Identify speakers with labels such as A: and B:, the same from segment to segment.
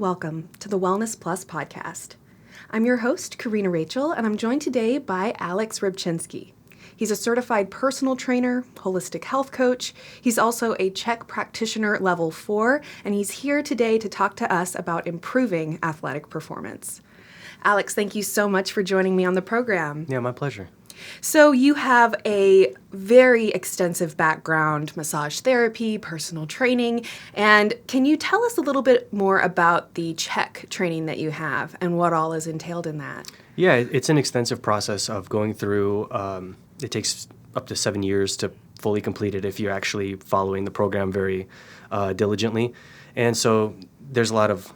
A: welcome to the Wellness Plus podcast. I'm your host, Karina Rachel, and I'm joined today by Alex Rybczynski. He's a certified personal trainer, holistic health coach. He's also a CHEK practitioner level 4, and he's here today to talk to us about improving athletic performance. Alex, thank you so much for joining me on the program.
B: Yeah, my pleasure.
A: So you have a very extensive background, massage therapy, personal training, and can you tell us a little bit more about the CHEK training that you have and what all is entailed in that?
B: Yeah, it's an extensive process of going through. It takes up to 7 years to fully complete it if you're actually following the program very diligently. And so there's a lot of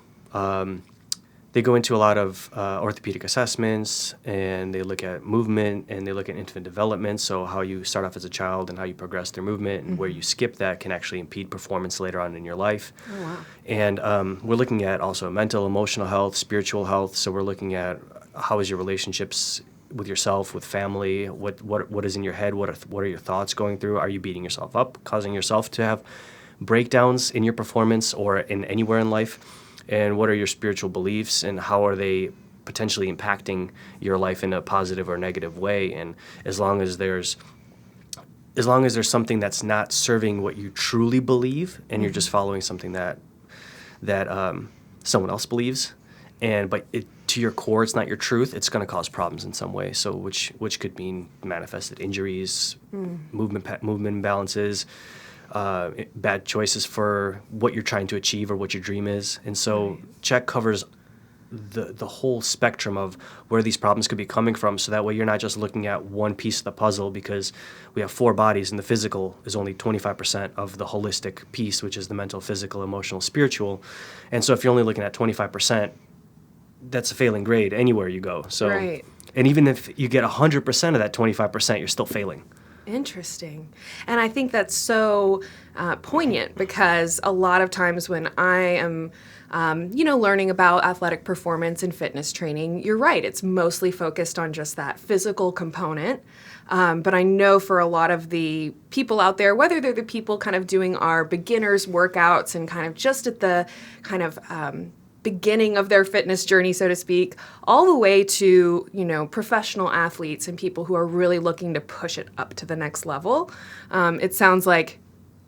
B: they go into a lot of orthopedic assessments, and they look at movement, and they look at infant development, so how you start off as a child and how you progress through movement, and where you skip that can actually impede performance later on in your life.
A: Oh, wow.
B: And we're looking at also mental, emotional health, spiritual health, so we're looking at how is your relationships with yourself, with family, what is in your head, what are your thoughts going through, are you beating yourself up, causing yourself to have breakdowns in your performance or in anywhere in life? And what are your spiritual beliefs, and how are they potentially impacting your life in a positive or negative way? And as long as there's something that's not serving what you truly believe, and you're just following something that someone else believes, but to your core it's not your truth, it's going to cause problems in some way. So which could mean manifested injuries, movement imbalances, bad choices for what you're trying to achieve or what your dream is. And so CHEK covers the whole spectrum of where these problems could be coming from, so that way you're not just looking at one piece of the puzzle, because we have 4 bodies and the physical is only 25% of the holistic piece, which is the mental, physical, emotional, spiritual. And so if you're only looking at 25%, that's a failing grade anywhere you go. So,
A: Right.
B: And even if you get 100% of that 25%, you're still failing.
A: Interesting. And I think that's so poignant, because a lot of times when I am, learning about athletic performance and fitness training, you're right, it's mostly focused on just that physical component. But I know for a lot of the people out there, whether they're the people kind of doing our beginners workouts and kind of just at the kind of beginning of their fitness journey, so to speak, all the way to, professional athletes and people who are really looking to push it up to the next level. It sounds like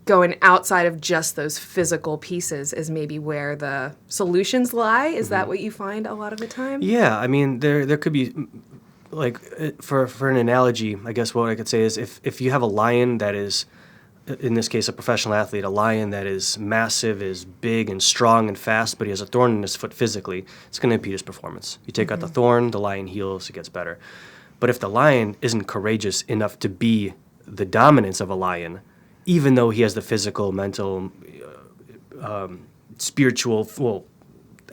A: going outside of just those physical pieces is maybe where the solutions lie. Is that what you find a lot of the time?
B: Yeah, I mean, there could be, like, for an analogy, I guess what I could say is if you have a lion that is, in this case, a professional athlete, a lion that is massive, is big and strong and fast, but he has a thorn in his foot physically, it's going to impede his performance. You take out the thorn, the lion heals, it gets better. But if the lion isn't courageous enough to be the dominance of a lion, even though he has the physical, mental, spiritual,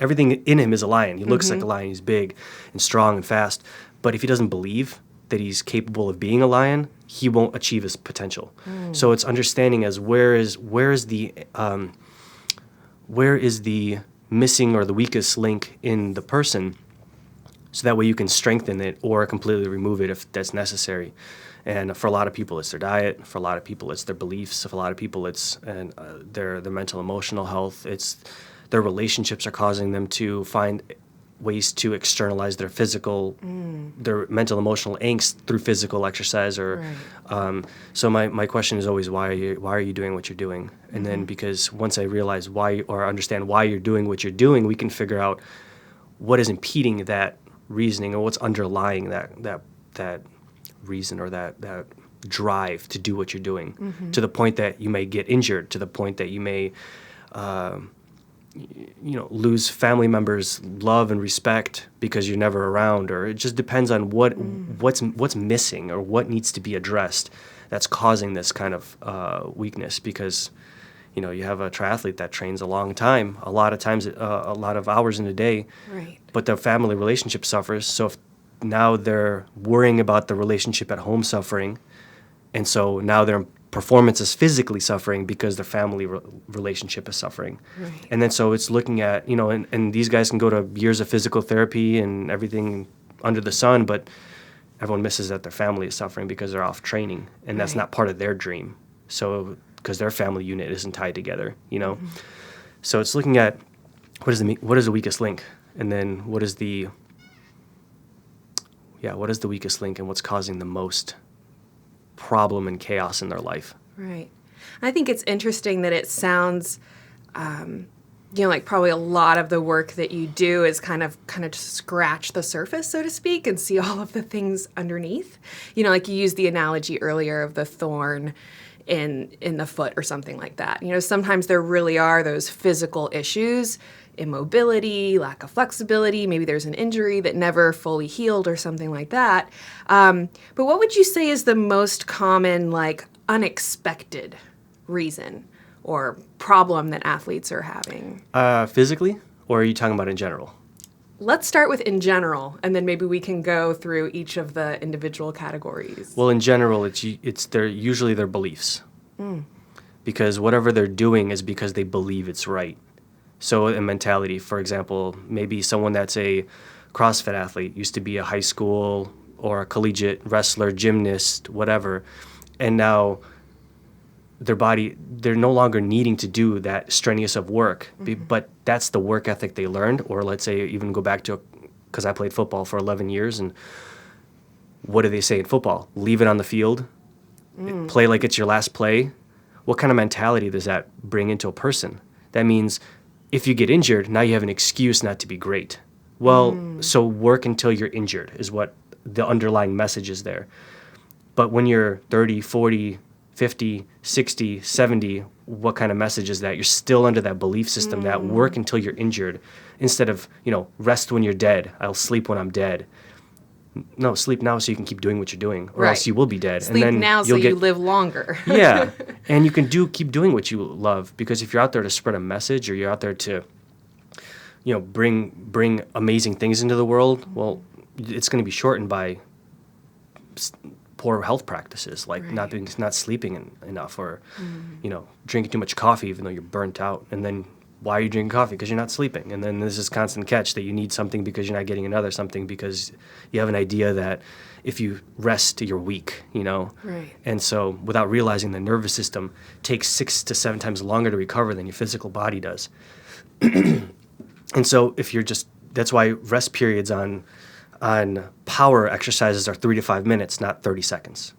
B: everything in him is a lion. He looks like a lion, he's big and strong and fast. But if he doesn't believe that he's capable of being a lion, he won't achieve his potential. So it's understanding as where is the missing or the weakest link in the person, so that way you can strengthen it or completely remove it if that's necessary. And for a lot of people, it's their diet. For a lot of people, it's their beliefs. For a lot of people, it's their mental, emotional health. It's their relationships are causing them to find ways to externalize their physical, their mental, emotional angst through physical exercise. So my question is always, why are you doing what you're doing? And then, because once I realize why, or understand why you're doing what you're doing, we can figure out what is impeding that reasoning, or what's underlying that reason, or that drive to do what you're doing, to the point that you may get injured, to the point that you may lose family members' love and respect because you're never around. Or it just depends on what's missing or what needs to be addressed that's causing this kind of weakness. Because you have a triathlete that trains a long time, a lot of times, a lot of hours in a day,
A: Right.
B: but the family relationship suffers. So if now they're worrying about the relationship at home suffering, and so now their performance is physically suffering because their family relationship is suffering.
A: Right.
B: And then so it's looking at, and these guys can go to years of physical therapy and everything under the sun, but everyone misses that their family is suffering because they're off training, and that's not part of their dream. So because their family unit isn't tied together, So it's looking at what is the weakest link, and then what is the weakest link, and what's causing the most problem and chaos in their life.
A: Right. I think it's interesting that it sounds, like probably a lot of the work that you do is kind of just scratch the surface, so to speak, and see all of the things underneath. Like you used the analogy earlier of the thorn in the foot or something like that. Sometimes there really are those physical issues, immobility, lack of flexibility, maybe there's an injury that never fully healed or something like that. But what would you say is the most common, unexpected reason or problem that athletes are having?
B: Physically, or are you talking about in general?
A: Let's start with in general, and then maybe we can go through each of the individual categories.
B: Well, in general, it's usually their beliefs, because whatever they're doing is because they believe it's right. So a mentality, for example, maybe someone that's a CrossFit athlete, used to be a high school or a collegiate wrestler, gymnast, whatever, and now they're no longer needing to do that strenuous of work, but that's the work ethic they learned. Or let's say even go back to, because I played football for 11 years, and what do they say in football? Leave it on the field, play like it's your last play. What kind of mentality does that bring into a person? That means if you get injured, now you have an excuse not to be great. Well, so work until you're injured is what the underlying message is there. But when you're 30, 40, 50, 60, 70, what kind of message is that? You're still under that belief system that work until you're injured, instead of, rest when you're dead. I'll sleep when I'm dead. No, sleep now so you can keep doing what you're doing, or else you will be dead.
A: Sleep
B: and then
A: now so you live longer.
B: Yeah, and you can keep doing what you love, because if you're out there to spread a message, or you're out there to, bring amazing things into the world, well, it's going to be shortened by poor health practices, like not sleeping enough, or drinking too much coffee even though you're burnt out. And then why are you drinking coffee? Because you're not sleeping. And then there's this constant catch that you need something because you're not getting another something, because you have an idea that if you rest, you're weak,
A: Right.
B: And so without realizing the nervous system takes 6 to 7 times longer to recover than your physical body does. And so that's why rest periods on power exercises are 3 to 5 minutes, not 30 seconds.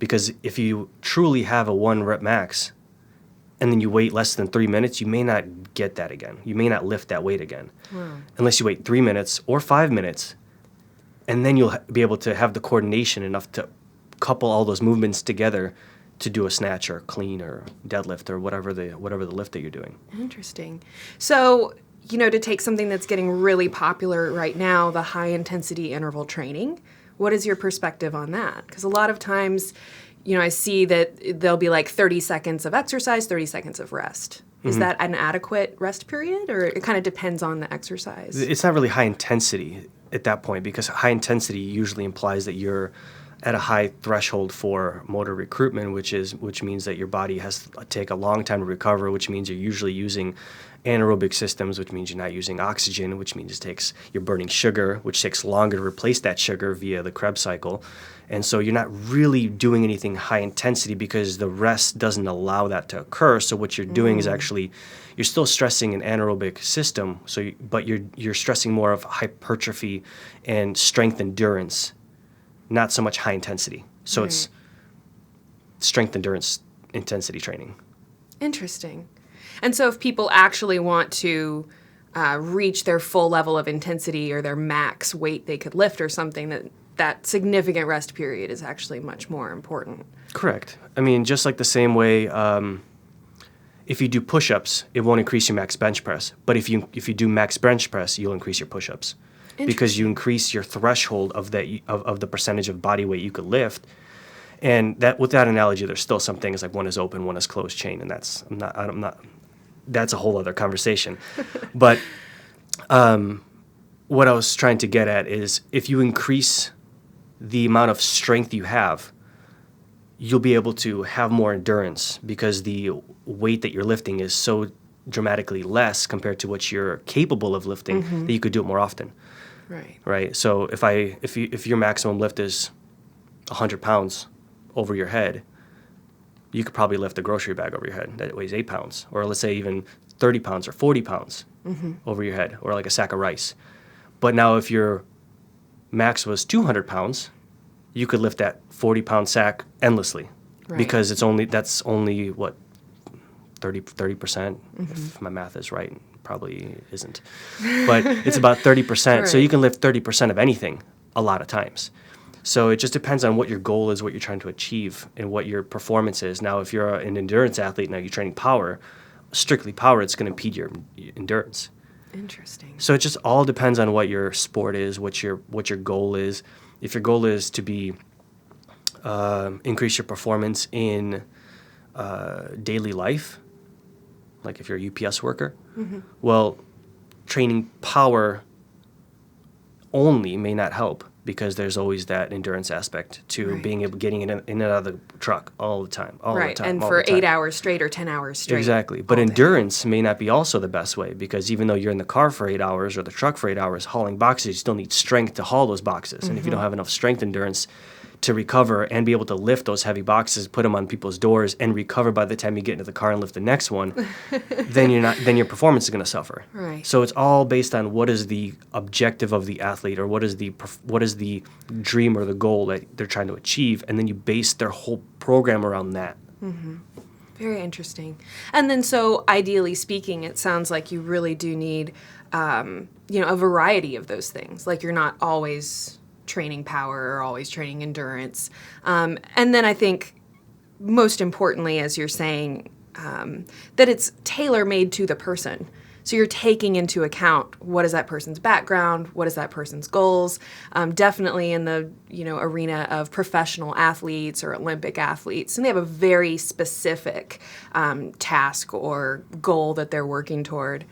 B: Because if you truly have a 1 rep max, and then you wait less than 3 minutes, you may not get that again. You may not lift that weight again.
A: Wow.
B: Unless you wait 3 minutes or 5 minutes, and then you'll be able to have the coordination enough to couple all those movements together to do a snatch or clean or deadlift or whatever the lift that you're doing.
A: Interesting. So, to take something that's getting really popular right now, the high-intensity interval training, what is your perspective on that? Because a lot of times, I see that there'll be 30 seconds of exercise, 30 seconds of rest. Is that an adequate rest period, or it kind of depends on the exercise?
B: It's not really high intensity at that point, because high intensity usually implies that you're at a high threshold for motor recruitment, which means that your body has to take a long time to recover, which means you're usually using anaerobic systems, which means you're not using oxygen, which means you're burning sugar, which takes longer to replace that sugar via the Krebs cycle. And so you're not really doing anything high intensity because the rest doesn't allow that to occur. So what you're doing is actually, you're still stressing an anaerobic system, but you're stressing more of hypertrophy and strength endurance, not so much high intensity. So it's strength endurance intensity training.
A: Interesting. And so if people actually want to reach their full level of intensity or their max weight they could lift or something, that significant rest period is actually much more important.
B: Correct. I mean, just like the same way, if you do push-ups, it won't increase your max bench press. But if you do max bench press, you'll increase your push-ups, because you increase your threshold of the percentage of body weight you could lift. And that, with that analogy, there's still some things like one is open, one is closed chain, and I'm not. That's a whole other conversation. But what I was trying to get at is, if you increase the amount of strength you have, you'll be able to have more endurance, because the weight that you're lifting is so dramatically less compared to what you're capable of lifting that you could do it more often.
A: Right.
B: Right. So if your maximum lift is 100 pounds over your head, you could probably lift a grocery bag over your head that weighs 8 pounds, or let's say even 30 pounds or 40 pounds over your head, or like a sack of rice. But now if your max was 200 pounds, you could lift that 40-pound sack endlessly,
A: Right.
B: because that's only what, 30%, if my math is right. Probably isn't. But it's about 30%. So
A: Right.
B: you can lift 30% of anything a lot of times. So it just depends on what your goal is, what you're trying to achieve, and what your performance is. Now, if you're an endurance athlete, now you're training power, strictly power, it's going to impede your endurance.
A: Interesting.
B: So it just all depends on what your sport is, what your goal is. If your goal is to be increase your performance in daily life, like if you're a UPS worker, well, training power only may not help, because there's always that endurance aspect to
A: Right.
B: being able getting in and out of the truck all the time,
A: Right. And
B: all
A: for
B: the time.
A: 8 hours straight or 10 hours straight.
B: Exactly. But
A: all day.
B: endurance may not be also the best way, because even though you're in the car for 8 hours or the truck for 8 hours hauling boxes, you still need strength to haul those boxes. And if you don't have enough strength endurance to recover and be able to lift those heavy boxes, put them on people's doors, and recover by the time you get into the car and lift the next one, then your performance is going to suffer.
A: Right.
B: So it's all based on what is the objective of the athlete, or what is the dream or the goal that they're trying to achieve, and then you base their whole program around that.
A: Very interesting. And then, so ideally speaking, it sounds like you really do need, a variety of those things. Like, you're not always training power or always training endurance. And then I think, most importantly, as you're saying, that it's tailor-made to the person. So you're taking into account what is that person's background, what is that person's goals. Definitely in the arena of professional athletes or Olympic athletes, and they have a very specific task or goal that they're working toward.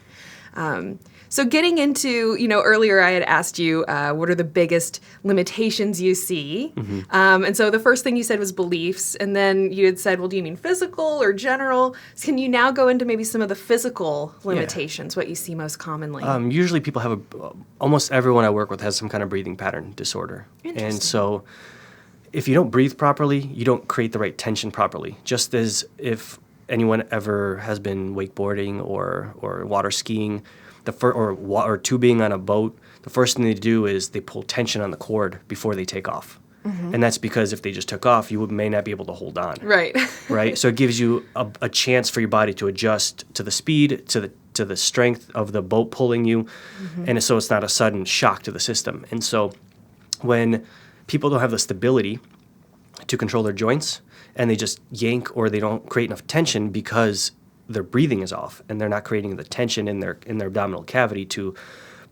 A: So getting into, earlier I had asked you, what are the biggest limitations you see? And so the first thing you said was beliefs, and then you had said, well, do you mean physical or general? So can you now go into maybe some of the physical limitations, what you see most commonly?
B: Usually people have almost everyone I work with has some kind of breathing pattern disorder.
A: Interesting.
B: And so if you don't breathe properly, you don't create the right tension properly. Just as if anyone ever has been wakeboarding or water skiing, or tubing on a boat, the first thing they do is they pull tension on the cord before they take off. And that's because if they just took off, you may not be able to hold on.
A: Right.
B: Right? So it gives you a chance for your body to adjust to the speed, to the strength of the boat pulling you, and so it's not a sudden shock to the system. And so when people don't have the stability to control their joints, and they just yank, or they don't create enough tension because their breathing is off, and they're not creating the tension in their abdominal cavity to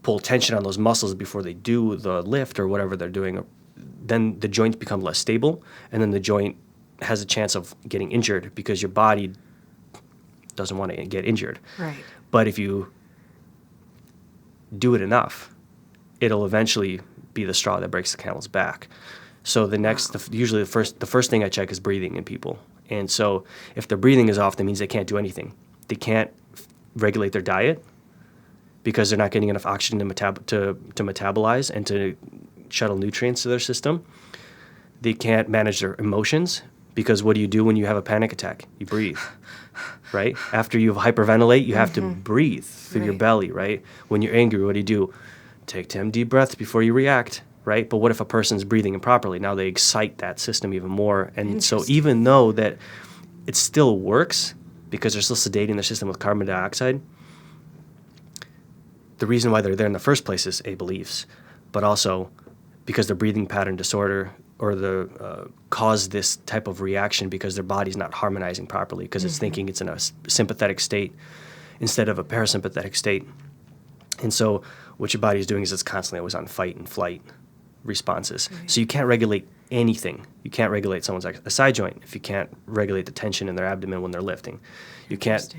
B: pull tension on those muscles before they do the lift or whatever they're doing, then the joints become less stable, and then the joint has a chance of getting injured because your body doesn't want to get injured.
A: Right.
B: But if you do it enough, it'll eventually be the straw that breaks the camel's back. So usually the first thing I check is breathing in people. And so if their breathing is off, that means they can't do anything. They can't regulate their diet because they're not getting enough oxygen to metabolize and to shuttle nutrients to their system. They can't manage their emotions, because what do you do when you have a panic attack? You breathe, right? After you hyperventilate, you have to breathe through your
A: Right.
B: belly, right? When you're angry, what do? Take 10 deep breaths before you react, right? But what if a person's breathing improperly? Now they excite that system even more. And so even though that it still works, because they're still sedating the system with carbon dioxide, the reason why they're there in the first place is beliefs, but also because their breathing pattern disorder or cause this type of reaction because their body's not harmonizing properly, because it's thinking it's in a sympathetic state instead of a parasympathetic state. And so what your body is doing is it's constantly always on fight and flight responses.
A: Right.
B: So you can't regulate anything. You can't regulate someone's a side joint if you can't regulate the tension in their abdomen when they're lifting. You can't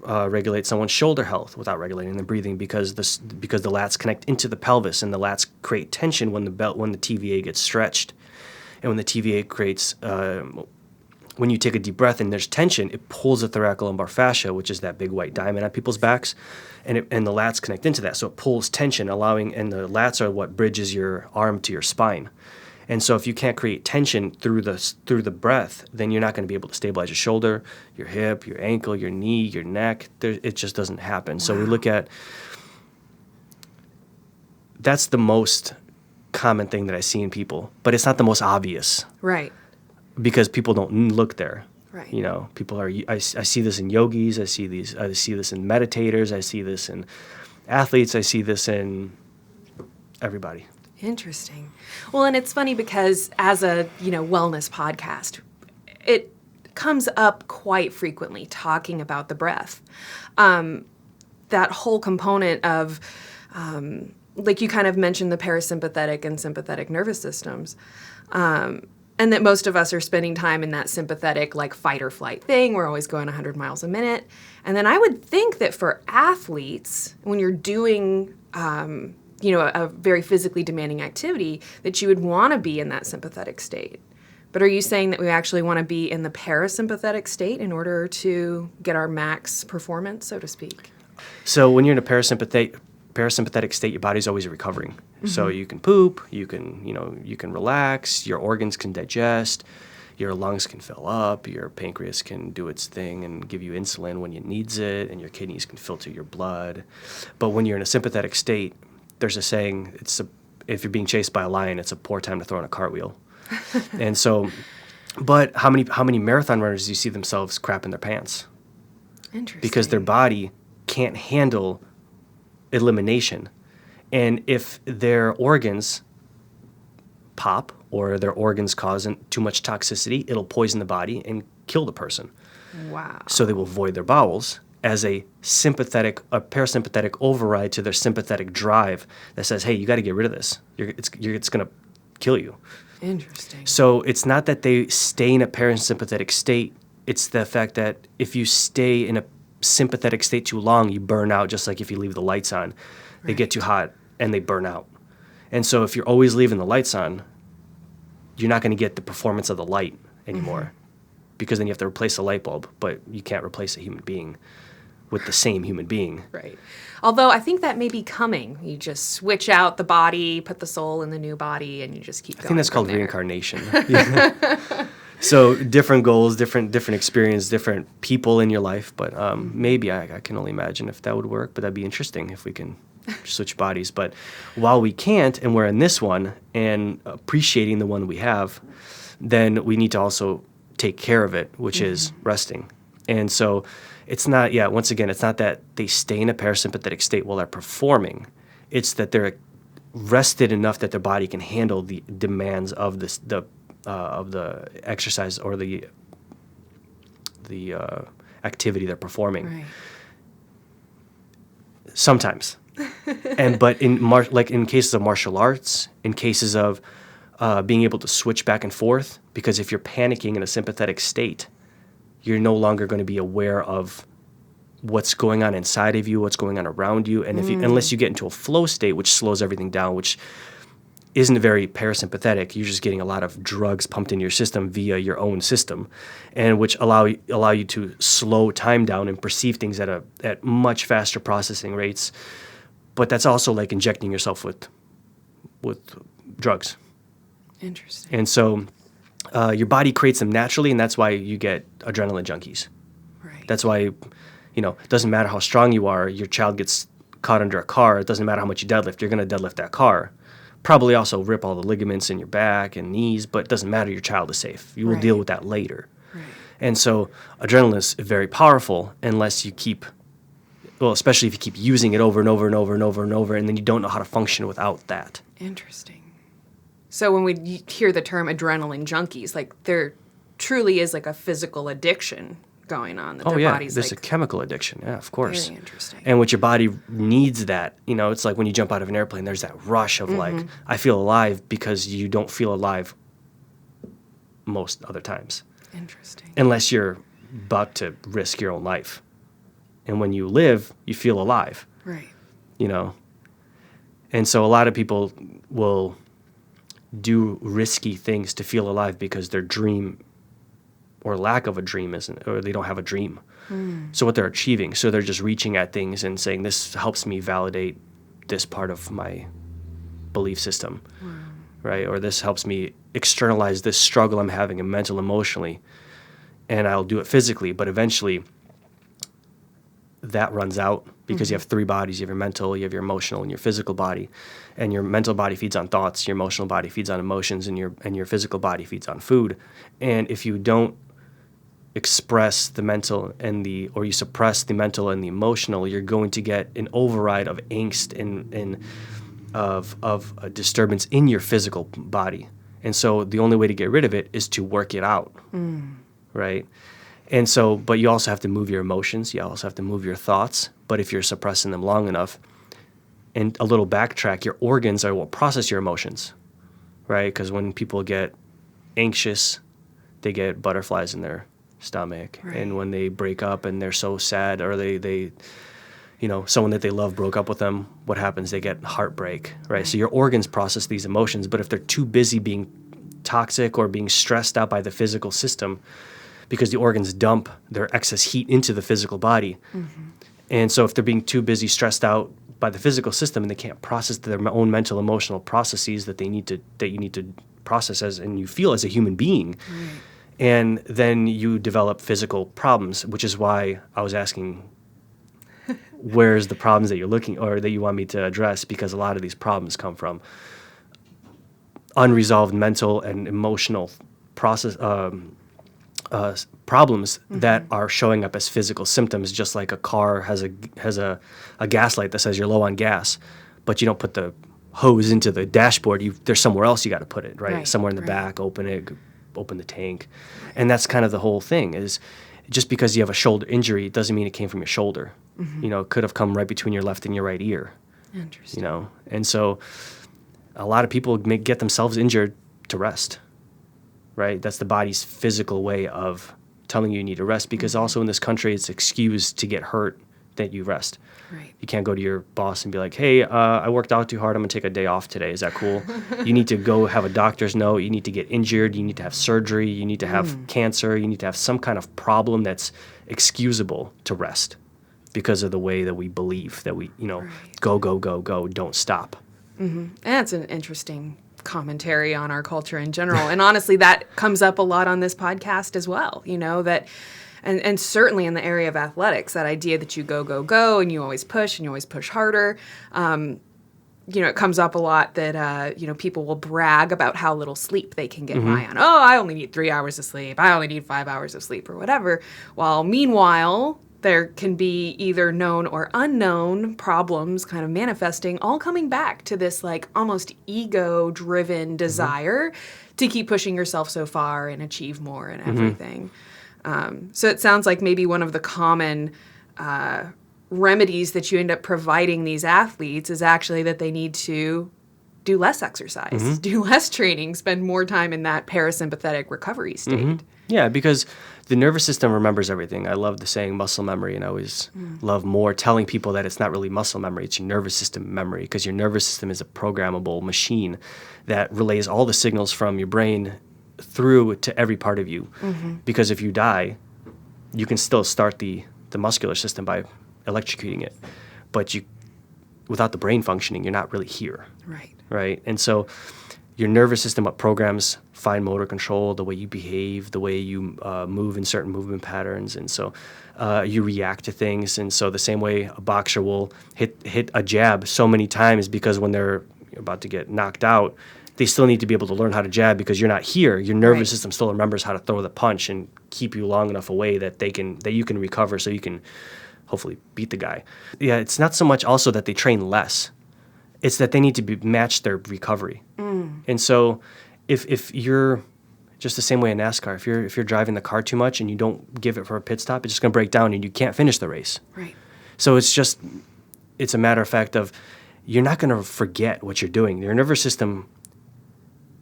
B: regulate someone's shoulder health without regulating their breathing, because the lats connect into the pelvis, and the lats create tension when the TVA gets stretched, and when the TVA creates when you take a deep breath and there's tension, it pulls the thoracolumbar fascia, which is that big white diamond on people's backs, and the lats connect into that. So it pulls tension, and the lats are what bridges your arm to your spine. And so if you can't create tension through the breath, then you're not going to be able to stabilize your shoulder, your hip, your ankle, your knee, your neck. It just doesn't happen. So we look at, that's the most common thing that I see in people, but it's not the most obvious.
A: Right.
B: Because people don't look there.
A: Right.
B: You know, people are, I see this in yogis, I see this in meditators, I see this in athletes, I see this in everybody.
A: Interesting. Well, and it's funny because as a, wellness podcast, it comes up quite frequently talking about the breath. That whole component of, like you kind of mentioned, the parasympathetic and sympathetic nervous systems. And that most of us are spending time in that sympathetic, like fight or flight thing. We're always going 100 miles a minute. And then I would think that for athletes, when you're doing, a very physically demanding activity, that you would want to be in that sympathetic state. But are you saying that we actually want to be in the parasympathetic state in order to get our max performance, so to speak?
B: So when you're in a parasympathetic state, your body's always recovering. Mm-hmm. So you can poop, you can relax, your organs can digest, your lungs can fill up, your pancreas can do its thing and give you insulin when it needs it, and your kidneys can filter your blood. But when you're in a sympathetic state, there's a saying, if you're being chased by a lion, it's a poor time to throw in a cartwheel. And so, but how many marathon runners do you see themselves crap in their pants?
A: Interesting.
B: Because their body can't handle elimination. And if their organs pop or their organs cause too much toxicity, it'll poison the body and kill the person.
A: Wow.
B: So they will void their bowels as a parasympathetic override to their sympathetic drive that says, hey, you got to get rid of this. It's going to kill you.
A: Interesting.
B: So it's not that they stay in a parasympathetic state. It's the fact that if you stay in a sympathetic state too long, you burn out, just like if you leave the lights on. They get too hot and they burn out. And so if you're always leaving the lights on, you're not going to get the performance of the light anymore, because then you have to replace a light bulb, but you can't replace a human being with the same human being.
A: Right. Although I think that may be coming. You just switch out the body, put the soul in the new body, and you just keep going.
B: I think that's called reincarnation. So different goals, different experience, different people in your life. But maybe I can only imagine if that would work. But that'd be interesting if we can switch bodies. But while we can't, and we're in this one and appreciating the one we have, then we need to also take care of it, which is resting. And so it's not, once again, it's not that they stay in a parasympathetic state while they're performing. It's that they're rested enough that their body can handle the demands of the exercise or the activity they're performing.
A: Right.
B: Sometimes, but in cases of martial arts, in cases of being able to switch back and forth, because if you're panicking in a sympathetic state, you're no longer going to be aware of what's going on inside of you, what's going on around you, and unless you get into a flow state, which slows everything down, which isn't very parasympathetic, you're just getting a lot of drugs pumped in your system via your own system, and which allow you to slow time down and perceive things at much faster processing rates. But that's also like injecting yourself with drugs.
A: Interesting.
B: And so your body creates them naturally, and that's why you get adrenaline junkies.
A: Right.
B: That's why, it doesn't matter how strong you are, your child gets caught under a car, it doesn't matter how much you deadlift, you're going to deadlift that car. Probably also rip all the ligaments in your back and knees, but it doesn't matter, your child is safe. You will deal with that later.
A: Right.
B: And so adrenaline is very powerful unless you especially if you keep using it over and over and over and over and over, and then you don't know how to function without that.
A: Interesting. So when we hear the term adrenaline junkies, like there truly is like a physical addiction going on. That their body's
B: there's
A: like,
B: a chemical addiction. Yeah, of course.
A: Very interesting.
B: And what your body needs that, it's like when you jump out of an airplane, there's that rush of like, I feel alive, because you don't feel alive most other times.
A: Interesting.
B: Unless you're about to risk your own life. And when you live, you feel alive.
A: Right.
B: And so a lot of people will do risky things to feel alive because their dream or lack of a dream or they don't have a dream. So what they're achieving, so they're just reaching at things and saying, this helps me validate this part of my belief system, right? Or this helps me externalize this struggle I'm having in mental, emotionally, and I'll do it physically. But eventually, that runs out because you have three bodies. You have your mental, you have your emotional, and your physical body. And your mental body feeds on thoughts, your emotional body feeds on emotions, and your physical body feeds on food. And if you don't express the mental or you suppress the mental and the emotional, you're going to get an override of angst and of a disturbance in your physical body. And so the only way to get rid of it is to work it out, right? And so, but you also have to move your emotions. You also have to move your thoughts. But if you're suppressing them long enough, and a little backtrack, your organs are what process your emotions, right? Because when people get anxious, they get butterflies in their stomach.
A: Right.
B: And when they break up and they're so sad, or they someone that they love broke up with them, what happens? They get heartbreak, right? So your organs process these emotions, but if they're too busy being toxic or being stressed out by the physical system, because the organs dump their excess heat into the physical body. And so if they're being too busy, stressed out by the physical system, and they can't process their own mental, emotional processes that you need to process and you feel as a human being.
A: Right.
B: And then you develop physical problems, which is why I was asking, where's the problems that you're looking, or that you want me to address? Because a lot of these problems come from unresolved mental and emotional problems that are showing up as physical symptoms, just like a car has a gas light that says you're low on gas, but you don't put the hose into the dashboard. There's somewhere else you got to put it, right? Somewhere in the back, open the tank. And that's kind of the whole thing, is just because you have a shoulder injury, it doesn't mean it came from your shoulder. It could have come right between your left and your right ear.
A: Interesting.
B: And so a lot of people get themselves injured to rest. Right? That's the body's physical way of telling you need to rest, because also in this country, it's excused to get hurt that you rest.
A: Right.
B: You can't go to your boss and be like, hey, I worked out too hard. I'm going to take a day off today. Is that cool? You need to go have a doctor's note. You need to get injured. You need to have surgery. You need to have cancer. You need to have some kind of problem that's excusable to rest, because of the way that we believe that we, go, go, go, go, don't stop.
A: And that's an interesting commentary on our culture in general. And honestly, that comes up a lot on this podcast as well, that, and certainly in the area of athletics, that idea that you go, go, go, and you always push and you always push harder. It comes up a lot that, people will brag about how little sleep they can get by on. Oh, I only need 3 hours of sleep. I only need 5 hours of sleep, or whatever. While meanwhile, there can be either known or unknown problems kind of manifesting, all coming back to this like almost ego-driven desire to keep pushing yourself so far and achieve more and everything. So it sounds like maybe one of the common remedies that you end up providing these athletes is actually that they need to do less exercise, do less training, spend more time in that parasympathetic recovery state.
B: Yeah, because the nervous system remembers everything. I love the saying muscle memory, and I always love more telling people that it's not really muscle memory, it's your nervous system memory, because your nervous system is a programmable machine that relays all the signals from your brain through to every part of you. Because if you die, you can still start the muscular system by electrocuting it. But without the brain functioning, you're not really here. Right? And so your nervous system programs fine motor control, the way you behave, the way you move in certain movement patterns. And so you react to things. And so the same way a boxer will hit a jab so many times, because when they're about to get knocked out, they still need to be able to learn how to jab, because you're not here. Your nervous system still remembers how to throw the punch and keep you long enough away that you can recover, so you can hopefully beat the guy. Yeah, it's not so much also that they train less. It's that they need to match their recovery. And so if you're just the same way in NASCAR, if you're driving the car too much and you don't give it for a pit stop, it's just going to break down and you can't finish the race. So it's a matter of fact of, you're not going to forget what you're doing. Your nervous system,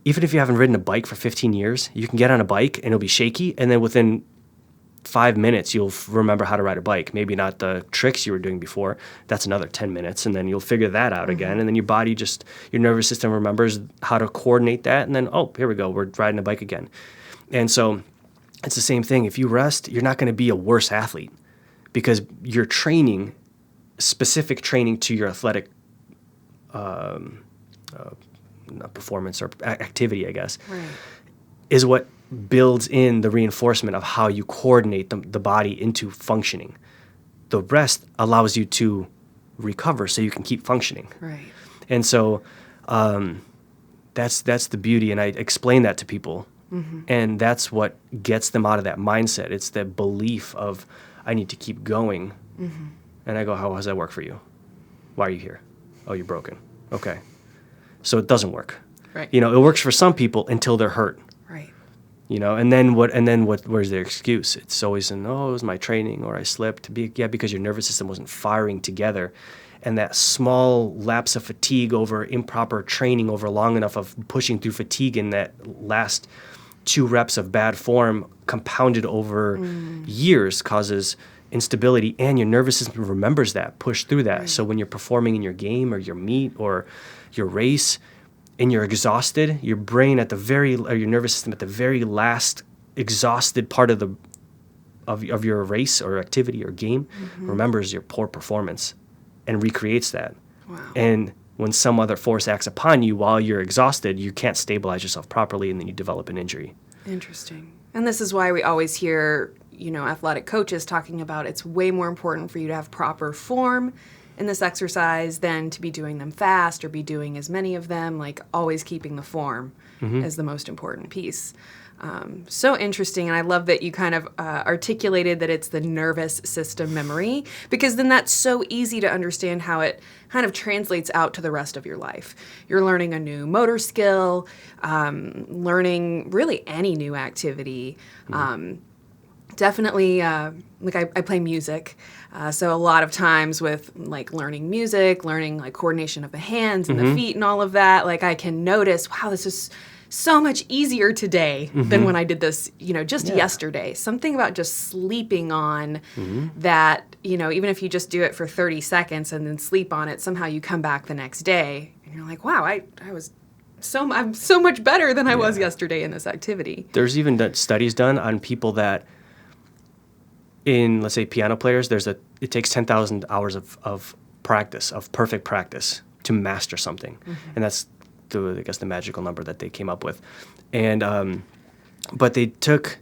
B: even if you haven't ridden a bike for 15 years, you can get on a bike and it'll be shaky, and then within 5 minutes, you'll remember how to ride a bike. Maybe not the tricks you were doing before. That's another 10 minutes, and then you'll figure that out again. And then your nervous system remembers how to coordinate that, and then, oh, here we go, we're riding a bike again. And so it's the same thing. If you rest, you're not going to be a worse athlete, because you're training, specific training to your athletic performance or activity, I guess,
A: Right.
B: is what builds in the reinforcement of how you coordinate the body into functioning. The rest allows you to recover so you can keep functioning.
A: Right.
B: And so that's the beauty, and I explain that to people. And that's what gets them out of that mindset. It's the belief of, I need to keep going. And I go, how does that work for you? Why are you here? Oh, you're broken. Okay. So it doesn't work.
A: Right.
B: You know, it works for some people until they're hurt.
A: Right.
B: You know, and then what, where's their excuse? It's always it was my training, or I slipped. Because your nervous system wasn't firing together. And that small lapse of fatigue over improper training over long enough of pushing through fatigue in that last 2 reps of bad form compounded over years causes instability, and your nervous system remembers that, push through that.
A: Right.
B: So when you're performing in your game or your meet or your race and you're exhausted, your brain or your nervous system at the very last exhausted part of your race or activity or game remembers your poor performance and recreates that.
A: Wow.
B: And when some other force acts upon you while you're exhausted, you can't stabilize yourself properly, and then you develop an injury.
A: Interesting. And this is why we always hear, athletic coaches talking about it's way more important for you to have proper form in this exercise than to be doing them fast or be doing as many of them. Like, always keeping the form is the most important piece. So interesting, and I love that you kind of articulated that it's the nervous system memory, because then that's so easy to understand how it kind of translates out to the rest of your life. You're learning a new motor skill, learning really any new activity. Definitely, like I play music, so a lot of times with like learning music, learning like coordination of the hands and the feet and all of that, like I can notice, wow, this is so much easier today than when I did this, just yesterday. Something about just sleeping on that, even if you just do it for 30 seconds and then sleep on it, somehow you come back the next day and you're like, wow, I'm so much better than I was yesterday in this activity.
B: There's even studies done on people that, in, let's say, piano players, it takes 10,000 hours of practice, of perfect practice, to master something. And that's the magical number that they came up with. And but they took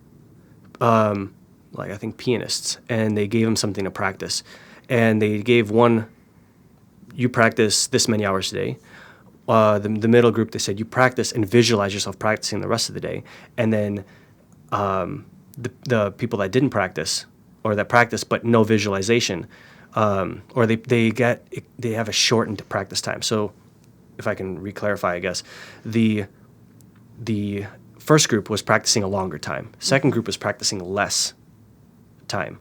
B: I think pianists, and they gave them something to practice, and they gave one, you practice this many hours a day. The middle group, they said you practice and visualize yourself practicing the rest of the day. And then the people that didn't practice, or that practice but no visualization, or they have a shortened practice time. So if I can re-clarify, I guess, the first group was practicing a longer time. Second group was practicing less time.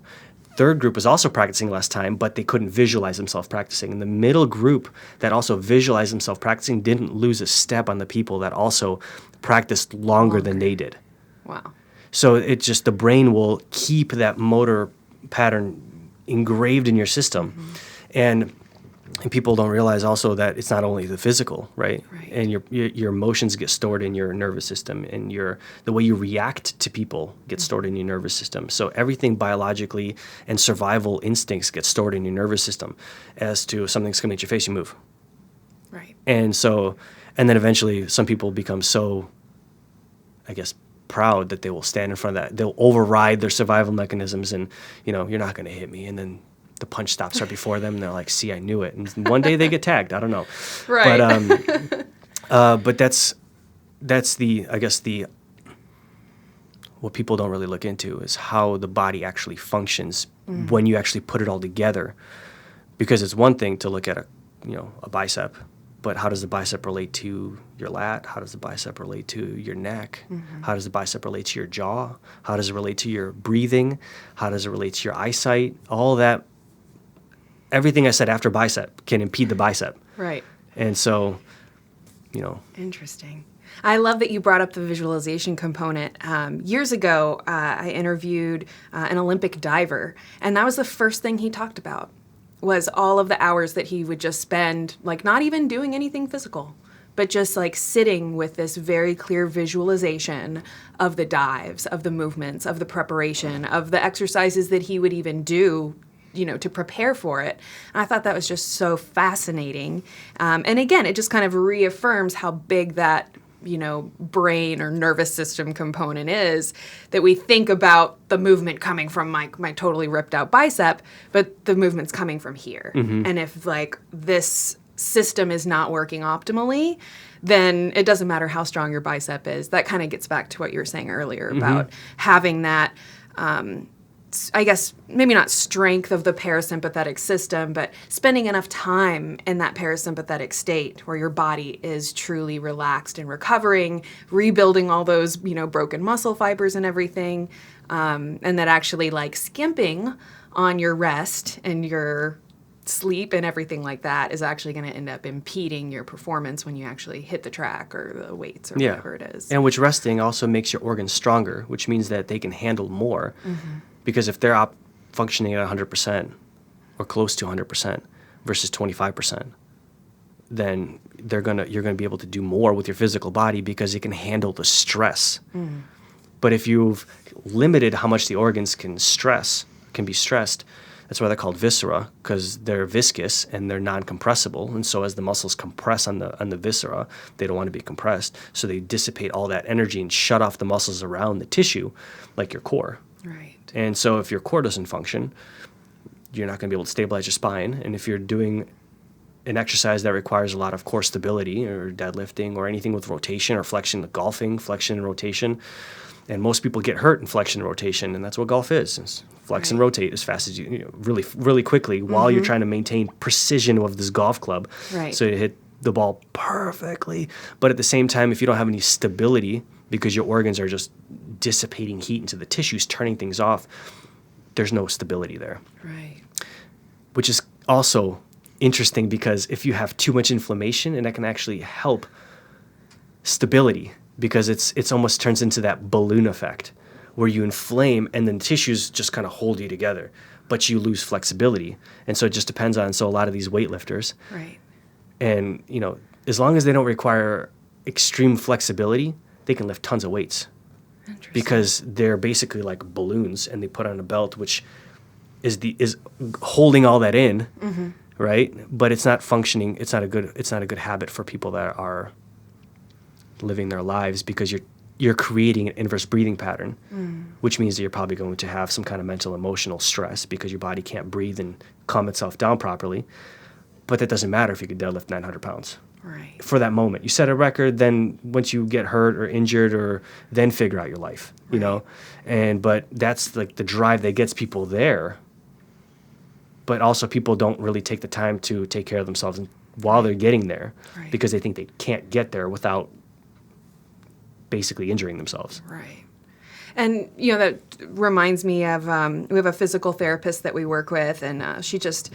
B: Third group was also practicing less time, but they couldn't visualize themselves practicing. And the middle group that also visualized themselves practicing didn't lose a step on the people that also practiced longer than they did.
A: Wow.
B: So the brain will keep that motor pattern engraved in your system. And people don't realize also that it's not only the physical, right? And your emotions get stored in your nervous system, and the way you react to people gets stored in your nervous system. So everything biologically and survival instincts get stored in your nervous system. As to something's coming at your face, you move.
A: Right.
B: And then eventually some people become so, I guess, proud that they will stand in front of that. They'll override their survival mechanisms, and you're not going to hit me. And then the punch stops right before them, and they're like, see, I knew it. And one day they get tagged. I don't know.
A: Right.
B: But that's what people don't really look into is how the body actually functions when you actually put it all together. Because it's one thing to look at a bicep, but how does the bicep relate to your lat? How does the bicep relate to your neck? How does the bicep relate to your jaw? How does it relate to your breathing? How does it relate to your eyesight? All that. Everything I said after bicep can impede the bicep.
A: Right.
B: And so,
A: Interesting. I love that you brought up the visualization component. Years ago, I interviewed an Olympic diver, and that was the first thing he talked about, was all of the hours that he would just spend, like, not even doing anything physical, but just like sitting with this very clear visualization of the dives, of the movements, of the preparation, of the exercises that he would even do to prepare for it. And I thought that was just so fascinating. And again, it just kind of reaffirms how big that brain or nervous system component is, that we think about the movement coming from my totally ripped out bicep, but the movement's coming from here. And if like this system is not working optimally, then it doesn't matter how strong your bicep is. That kind of gets back to what you were saying earlier about having that, I guess, maybe not strength of the parasympathetic system, but spending enough time in that parasympathetic state where your body is truly relaxed and recovering, rebuilding all those, broken muscle fibers and everything. And that actually like skimping on your rest and your sleep and everything like that is actually going to end up impeding your performance when you actually hit the track or the weights or whatever it is.
B: And which resting also makes your organs stronger, which means that they can handle more. Because if they're functioning at 100% or close to 100% versus 25%, then you're gonna be able to do more with your physical body because it can handle the stress. But if you've limited how much the organs can be stressed, that's why they're called viscera, because they're viscous and they're non-compressible. And so as the muscles compress on the viscera, they don't want to be compressed. So they dissipate all that energy and shut off the muscles around the tissue, like your core.
A: Right.
B: And so if your core doesn't function, you're not going to be able to stabilize your spine. And if you're doing an exercise that requires a lot of core stability or deadlifting or anything with rotation or flexion, like golfing, flexion and rotation, and most people get hurt in flexion and rotation, and that's what golf is. It's flex and rotate as fast as really, really quickly while you're trying to maintain precision of this golf club.
A: Right.
B: So you hit the ball perfectly. But at the same time, if you don't have any stability because your organs are just dissipating heat into the tissues, turning things off, there's no stability there.
A: Right.
B: Which is also interesting because if you have too much inflammation, and that can actually help stability, because it's almost turns into that balloon effect where you inflame and then tissues just kind of hold you together, but you lose flexibility. And so it just depends on, so a lot of these weightlifters,
A: Right.
B: and as long as they don't require extreme flexibility, they can lift tons of weights because they're basically like balloons, and they put on a belt which is holding all that in, right? But it's not functioning. It's not a good habit for people that are living their lives, because you're creating an inverse breathing pattern, which means that you're probably going to have some kind of mental emotional stress because your body can't breathe and calm itself down properly. But that doesn't matter if you could deadlift 900 pounds.
A: Right.
B: For that moment. You set a record, then once you get hurt or injured, or then figure out your life, but that's like the drive that gets people there. But also people don't really take the time to take care of themselves while they're getting there, because they think they can't get there without basically injuring themselves.
A: Right. And, that reminds me of, we have a physical therapist that we work with, and she just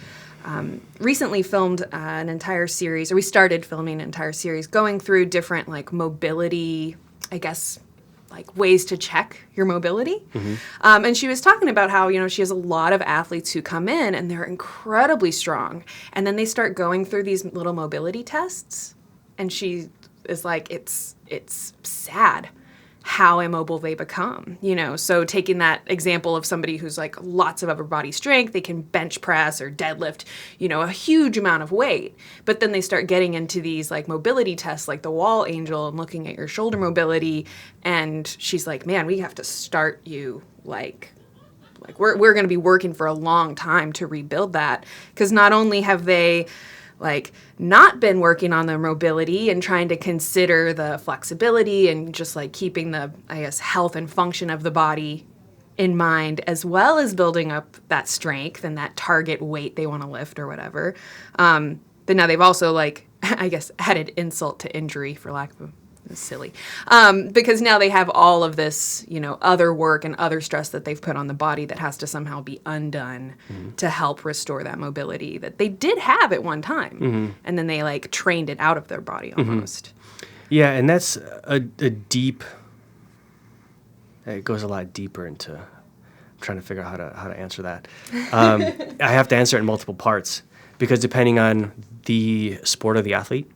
A: recently filmed an entire series, or we started filming an entire series, going through different, like, mobility, I guess, like, ways to check your mobility. And she was talking about how, she has a lot of athletes who come in, and they're incredibly strong, and then they start going through these little mobility tests, and she is like, it's sad how immobile they become, So taking that example of somebody who's like lots of upper body strength, they can bench press or deadlift, a huge amount of weight. But then they start getting into these like mobility tests, like the wall angel, and looking at your shoulder mobility. And she's like, man, we have to start you like we're going to be working for a long time to rebuild that. Because not only have they not been working on their mobility and trying to consider the flexibility and just like keeping the, I guess, health and function of the body in mind, as well as building up that strength and that target weight they want to lift or whatever. But now they've also I guess added insult to injury, for lack of silly, because now they have all of this, other work and other stress that they've put on the body that has to somehow be undone to help restore that mobility that they did have at one time. And then they trained it out of their body almost.
B: Yeah. And that's a deep, it goes a lot deeper into, I'm trying to figure out how to answer that. I have to answer it in multiple parts, because depending on the sport of the athlete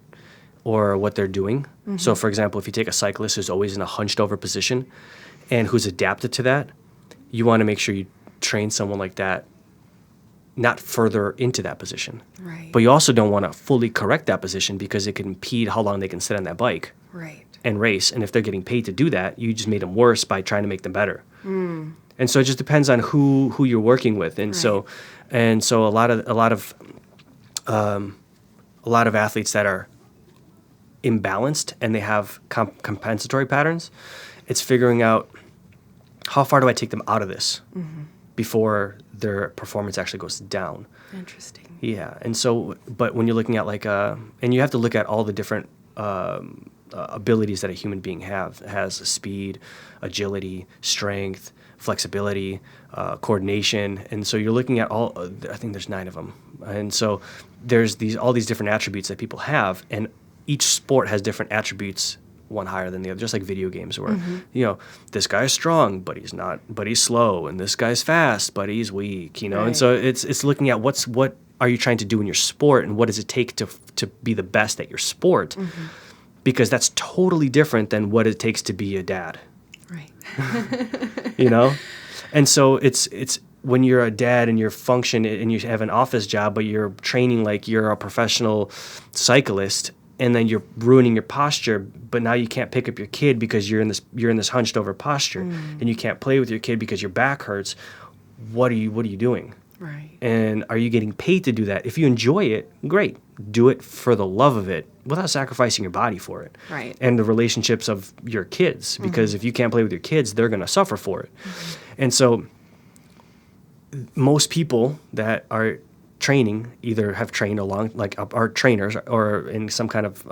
B: or what they're doing. So, for example, if you take a cyclist who's always in a hunched over position and who's adapted to that, you want to make sure you train someone like that not further into that position.
A: Right.
B: But you also don't want to fully correct that position because it can impede how long they can sit on that bike
A: Right.
B: and race. And if they're getting paid to do that, you just made them worse by trying to make them better. And so it just depends on who you're working with. And so a lot of athletes that are imbalanced and they have compensatory patterns, it's figuring out how far do I take them out of this before their performance actually goes down.
A: Interesting.
B: Yeah, and so, but when you're looking at like, and you have to look at all the different abilities that a human being has speed, agility, strength, flexibility, coordination, and so you're looking at all. I think there's 9 of them, and so there's all these different attributes that people have, and each sport has different attributes. One higher than the other, just like video games where, this guy's strong, but he's slow, and this guy's fast, but he's weak,
A: Right.
B: And so it's looking at what are you trying to do in your sport, and what does it take to be the best at your sport, because that's totally different than what it takes to be a dad,
A: Right.
B: And so it's when you're a dad and you're function and you have an office job, but you're training like you're a professional cyclist. And then you're ruining your posture, but now you can't pick up your kid because you're in this hunched over posture, and you can't play with your kid because your back hurts. What are you doing?
A: Right.
B: And are you getting paid to do that? If you enjoy it, great. Do it for the love of it without sacrificing your body for it.
A: Right.
B: And the relationships of your kids, because if you can't play with your kids, they're going to suffer for it. And so most people that are training either have trained along, like are trainers or in some kind of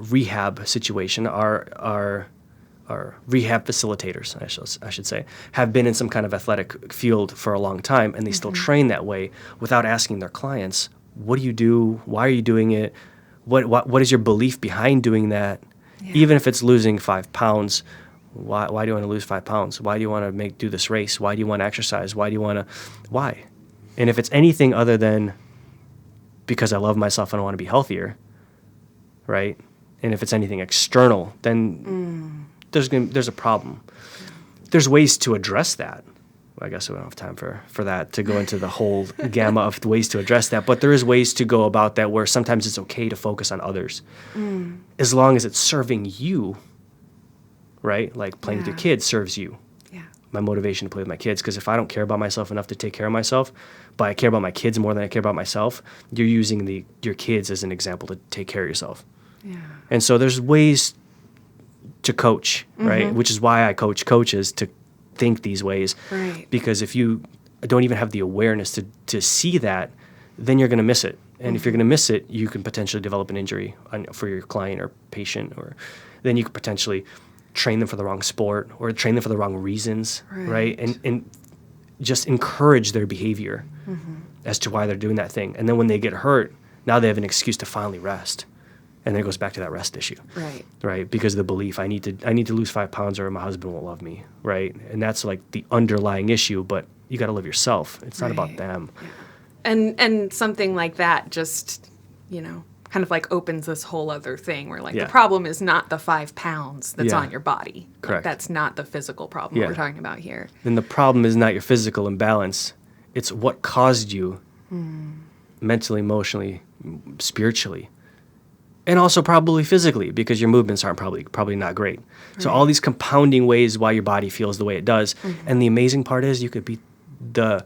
B: rehab situation, are rehab facilitators, I should say, have been in some kind of athletic field for a long time, and they still train that way without asking their clients, what do you do? Why are you doing it? What is your belief behind doing that? Yeah. Even if it's losing 5 pounds, why do you want to lose 5 pounds? Why do you want to do this race? Why do you want to exercise? Why? And if it's anything other than because I love myself and I want to be healthier, right? And if it's anything external, then there's a problem. There's ways to address that. I guess we don't have time for that, to go into the whole gamma of ways to address that. But there is ways to go about that where sometimes it's okay to focus on others. As long as it's serving you, right? Like playing with your kids serves you. My motivation to play with my kids, because if I don't care about myself enough to take care of myself, but I care about my kids more than I care about myself, you're using your kids as an example to take care of yourself. Yeah. And so there's ways to coach, right? Which is why I coach coaches to think these ways.
A: Right.
B: Because if you don't even have the awareness to see that, then you're going to miss it. And if you're going to miss it, you can potentially develop an injury for your client or patient, or then you could potentially train them for the wrong sport or train them for the wrong reasons, right? And just encourage their behavior as to why they're doing that thing. And then when they get hurt, now they have an excuse to finally rest. And then it goes back to that rest issue, right? Because of the belief, I need to lose 5 pounds or my husband won't love me, right? And that's like the underlying issue, but you got to love yourself. It's not about them.
A: Yeah. And something like that just, kind of like opens this whole other thing where the problem is not the 5 pounds that's on your body.
B: Correct.
A: That's not the physical problem we're talking about here.
B: Then the problem is not your physical imbalance. It's what caused you mentally, emotionally, spiritually, and also probably physically, because your movements aren't probably not great. So all these compounding ways why your body feels the way it does. And the amazing part is you could beat the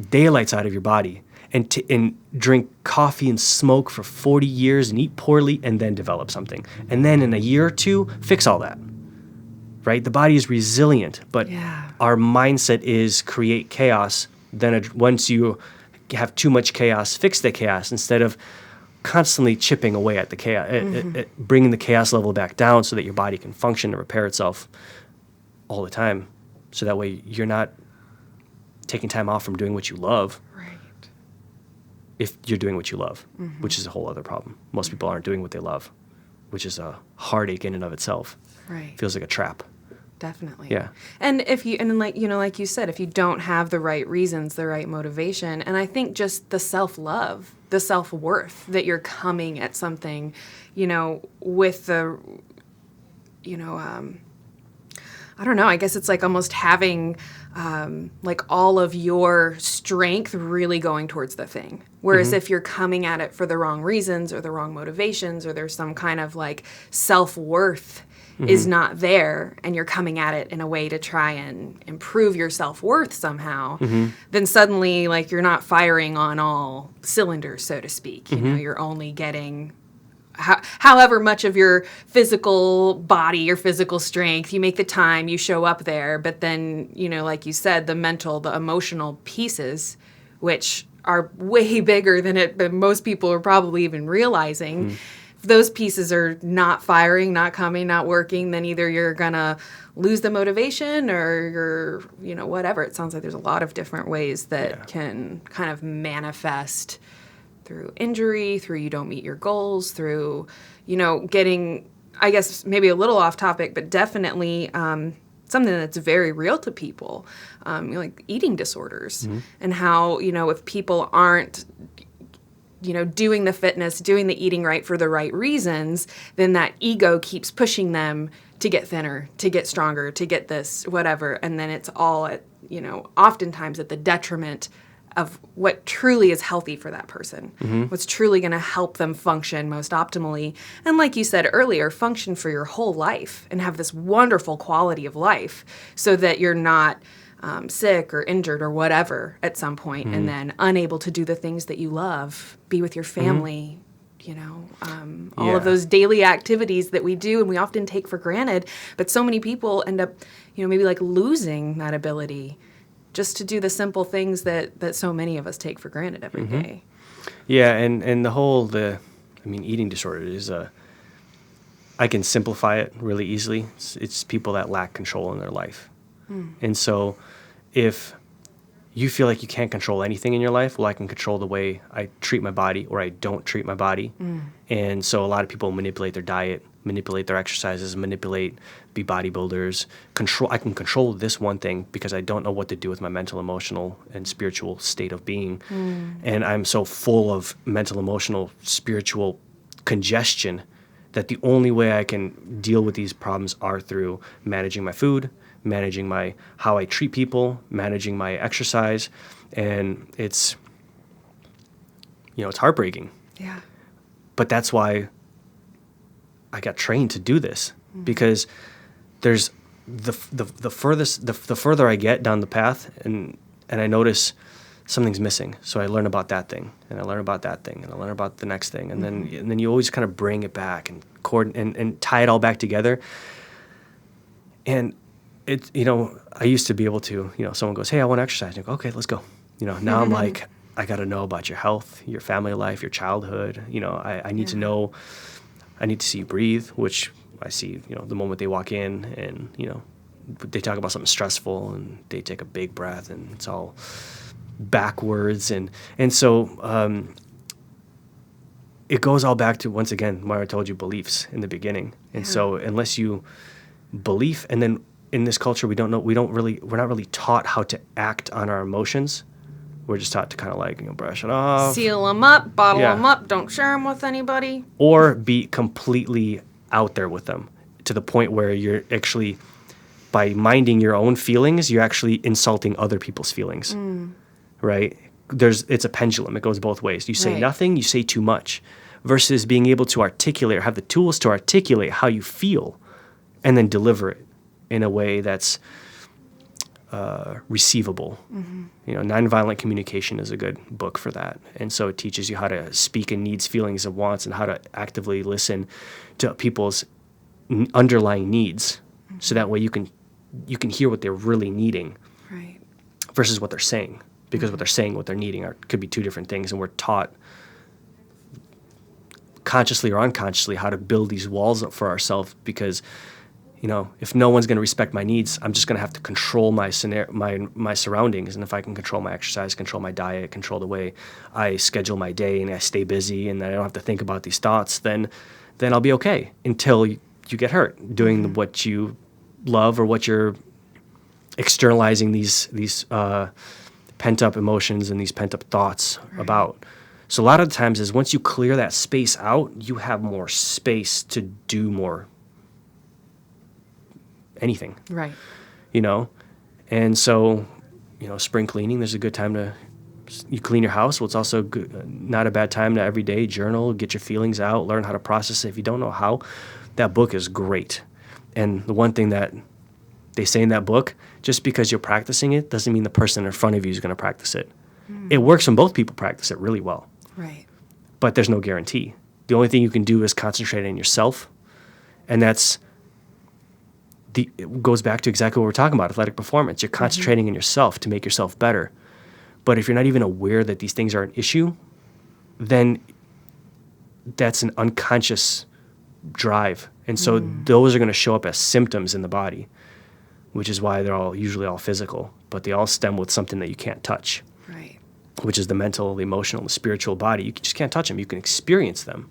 B: daylights out of your body and drink coffee and smoke for 40 years and eat poorly and then develop something. And then in a year or two, fix all that, right? The body is resilient, but our mindset is create chaos. Then once you have too much chaos, fix the chaos instead of constantly chipping away at the chaos, bringing the chaos level back down so that your body can function and repair itself all the time. So that way you're not taking time off from doing what you love. If you're doing what you love, which is a whole other problem. Most people aren't doing what they love, which is a heartache in and of itself.
A: Right.
B: Feels like a trap.
A: Definitely.
B: Yeah.
A: And like you said, if you don't have the right reasons, the right motivation, and I think just the self-love, the self-worth that you're coming at something, with the, I don't know, I guess it's like almost having like all of your strength really going towards the thing. Whereas if you're coming at it for the wrong reasons or the wrong motivations, or there's some kind of like self-worth is not there, and you're coming at it in a way to try and improve your self-worth somehow, then suddenly like you're not firing on all cylinders, so to speak. You know, you're only getting however much of your physical body, your physical strength, you make the time, you show up there. But then, you know, like you said, the mental, the emotional pieces, which are way bigger than most people are probably even realizing. If those pieces are not firing, not coming, not working, then either you're going to lose the motivation or you're, you know, whatever. It sounds like there's a lot of different ways that can kind of manifest through injury, through you don't meet your goals, through, you know, getting, I guess, maybe a little off topic, but definitely something that's very real to people, you know, like eating disorders, and how, you know, if people aren't, you know, doing the fitness, doing the eating right for the right reasons, then that ego keeps pushing them to get thinner, to get stronger, to get this, whatever. And then it's all at, you know, oftentimes at the detriment of what truly is healthy for that person, what's truly going to help them function most optimally. And like you said earlier, function for your whole life and have this wonderful quality of life, so that you're not sick or injured or whatever at some point, and then unable to do the things that you love, be with your family, you know, all of those daily activities that we do and we often take for granted. But so many people end up, you know, maybe like losing that ability just to do the simple things that so many of us take for granted every day.
B: Yeah, and eating disorder is I can simplify it really easily. It's people that lack control in their life. And so if you feel like you can't control anything in your life, well, I can control the way I treat my body or I don't treat my body. And so a lot of people manipulate their diet, manipulate their exercises, be bodybuilders. I can control this one thing because I don't know what to do with my mental, emotional, and spiritual state of being. And I'm so full of mental, emotional, spiritual congestion that the only way I can deal with these problems are through managing my food, managing how I treat people, managing my exercise. And it's, you know, it's heartbreaking.
A: Yeah.
B: But that's why I got trained to do this, because there's the further I get down the path, and I notice something's missing. So I learn about that thing, and I learn about that thing, and I learn about the next thing, and then you always kind of bring it back and tie it all back together. And it, you know, I used to be able to, you know, someone goes, "Hey, I want to exercise." And I go, "Okay, let's go." You know, now I'm like, I got to know about your health, your family life, your childhood. You know, I need to know. I need to see you breathe, which I see, you know, the moment they walk in and, you know, they talk about something stressful and they take a big breath and it's all backwards. And so it goes all back to, once again, where I told you beliefs in the beginning. And so unless you belief, and then in this culture, we're not really taught how to act on our emotions. We're just taught to kind of like, you know, brush it off.
A: Seal them up, bottle them up, don't share them with anybody.
B: Or be completely out there with them to the point where you're actually, by minding your own feelings, you're actually insulting other people's feelings, right? It's a pendulum. It goes both ways. You say nothing, you say too much, versus being able to articulate or have the tools to articulate how you feel and then deliver it in a way that's receivable. You know, Nonviolent Communication is a good book for that. And so it teaches you how to speak in needs, feelings, and wants, and how to actively listen to people's underlying needs, so that way you can hear what they're really needing,
A: right,
B: versus what they're saying. Because what they're saying, what they're needing could be two different things, and we're taught consciously or unconsciously how to build these walls up for ourselves, because, you know, if no one's going to respect my needs, I'm just going to have to control my surroundings. And if I can control my exercise, control my diet, control the way I schedule my day, and I stay busy, and I don't have to think about these thoughts, then I'll be okay until you get hurt doing what you love, or what you're externalizing these pent-up emotions and these pent-up thoughts about. So a lot of the times is once you clear that space out, you have more space to do more anything,
A: Right.
B: you know? And so, spring cleaning, there's a good time to, you clean your house. Well, it's also good, not a bad time to every day journal, get your feelings out, learn how to process it. If you don't know how, that book is great. And the one thing that they say in that book, just because you're practicing it doesn't mean the person in front of you is going to practice it. It works when both people practice it really well,
A: Right.
B: but there's no guarantee. The only thing you can do is concentrate on yourself. And it goes back to exactly what we're talking about, athletic performance. You're concentrating on yourself to make yourself better. But if you're not even aware that these things are an issue, then that's an unconscious drive. And so those are going to show up as symptoms in the body, which is why they're usually all physical, but they all stem with something that you can't touch,
A: Right.
B: which is the mental, the emotional, the spiritual body. You just can't touch them. You can experience them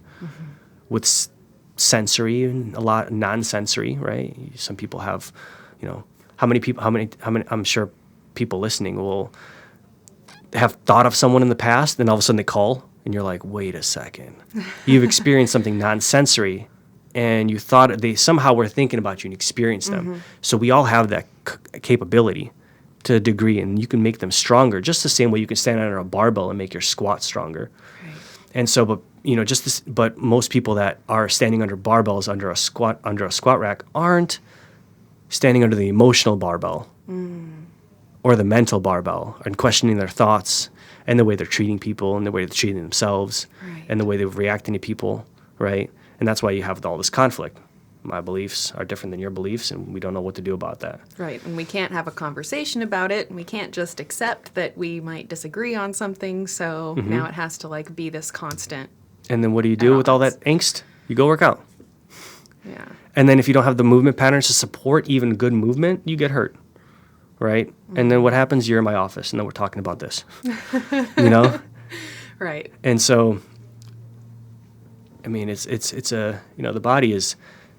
B: with sensory and a lot non-sensory, right? Some people have, how many, I'm sure people listening will have thought of someone in the past, then all of a sudden they call and you're like, wait a second. You've experienced something non-sensory and you thought they somehow were thinking about you and experienced them. So we all have that capability to a degree, and you can make them stronger just the same way you can stand under a barbell and make your squat stronger.
A: Right.
B: And so, but most people that are standing under barbells under a squat rack aren't standing under the emotional barbell or the mental barbell and questioning their thoughts and the way they're treating people and the way they're treating themselves
A: Right.
B: and the way they're reacting to people, right? And that's why you have all this conflict. My beliefs are different than your beliefs, and we don't know what to do about that.
A: Right. And we can't have a conversation about it. And we can't just accept that we might disagree on something. So now it has to be this constant.
B: And then what do you do with all
A: odds.
B: that angst? You go work out.
A: Yeah.
B: And then if you don't have the movement patterns to support even good movement, you get hurt, right? And then what happens? You're in my office, and then we're talking about this,
A: Right.
B: And so, I mean, it's a, the body is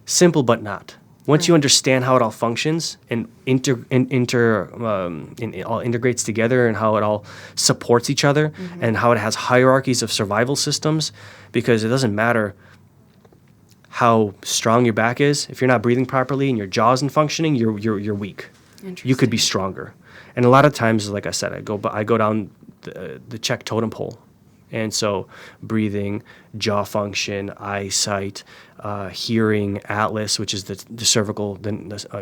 B: simple but not. Once you understand how it all functions and it all integrates together and how it all supports each other and how it has hierarchies of survival systems, because it doesn't matter how strong your back is. If you're not breathing properly and your jaw isn't functioning, you're weak. You could be stronger. And a lot of times, like I said, I go down the Czech totem pole. And so breathing, jaw function, eyesight, hearing, atlas, which is the cervical,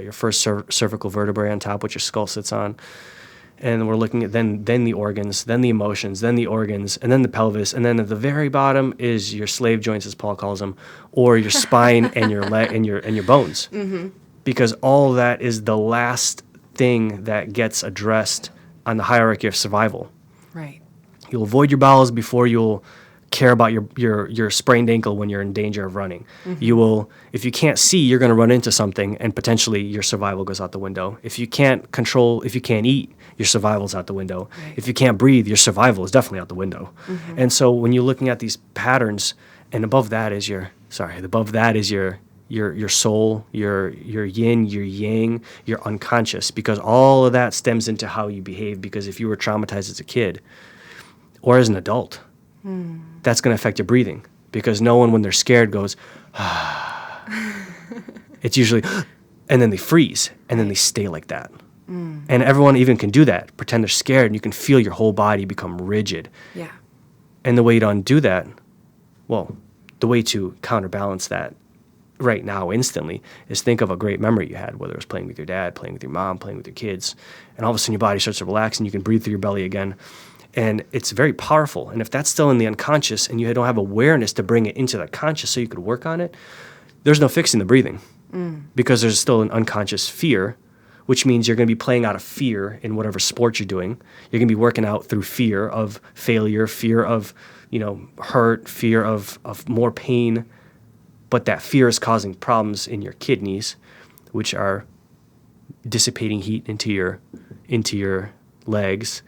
B: your first cervical vertebrae on top, which your skull sits on. And we're looking at then the organs, then the emotions, then the organs, and then the pelvis. And then at the very bottom is your slave joints, as Paul calls them, or your spine and your leg and your bones. Because all that is the last thing that gets addressed on the hierarchy of survival.
A: Right.
B: You'll avoid your bowels before you'll care about your sprained ankle when you're in danger of running. You will, if you can't see, you're going to run into something and potentially your survival goes out the window. If you can't eat, your survival's out the window.
A: Right.
B: If you can't breathe, your survival is definitely out the window. And so when you're looking at these patterns, and above that is your soul, your yin, your yang, your unconscious, because all of that stems into how you behave. Because if you were traumatized as a kid or as an adult, that's going to affect your breathing, because no one, when they're scared, goes, it's usually, and then they freeze, and then they stay like that. And everyone even can do that, pretend they're scared, and you can feel your whole body become rigid.
A: Yeah.
B: And the way to undo that, the way to counterbalance that right now instantly is think of a great memory you had, whether it was playing with your dad, playing with your mom, playing with your kids, and all of a sudden your body starts to relax and you can breathe through your belly again. And it's very powerful. And if that's still in the unconscious and you don't have awareness to bring it into the conscious so you could work on it, there's no fixing the breathing because there's still an unconscious fear, which means you're going to be playing out of fear in whatever sport you're doing. You're going to be working out through fear of failure, fear of, hurt, fear of more pain. But that fear is causing problems in your kidneys, which are dissipating heat into your legs.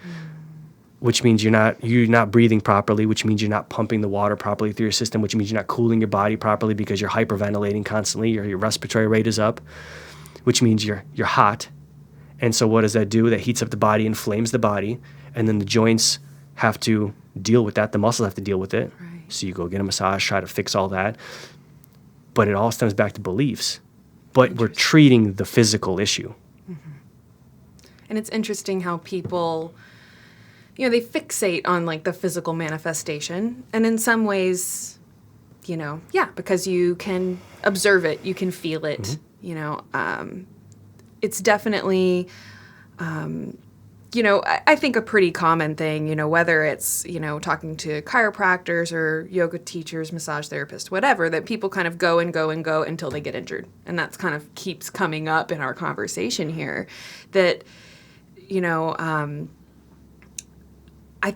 B: Which means you're not breathing properly, which means you're not pumping the water properly through your system, which means you're not cooling your body properly because you're hyperventilating constantly, your respiratory rate is up, which means you're hot. And so what does that do? That heats up the body, inflames the body, and then the joints have to deal with that. The muscles have to deal with it.
A: Right.
B: So you go get a massage, try to fix all that. But it all stems back to beliefs. but we're treating the physical issue.
A: And it's interesting how people, they fixate on like the physical manifestation. And in some ways, because you can observe it, you can feel it, it's definitely, I think a pretty common thing, whether it's, talking to chiropractors or yoga teachers, massage therapists, whatever, that people kind of go and go and go until they get injured. And that's kind of keeps coming up in our conversation here that, I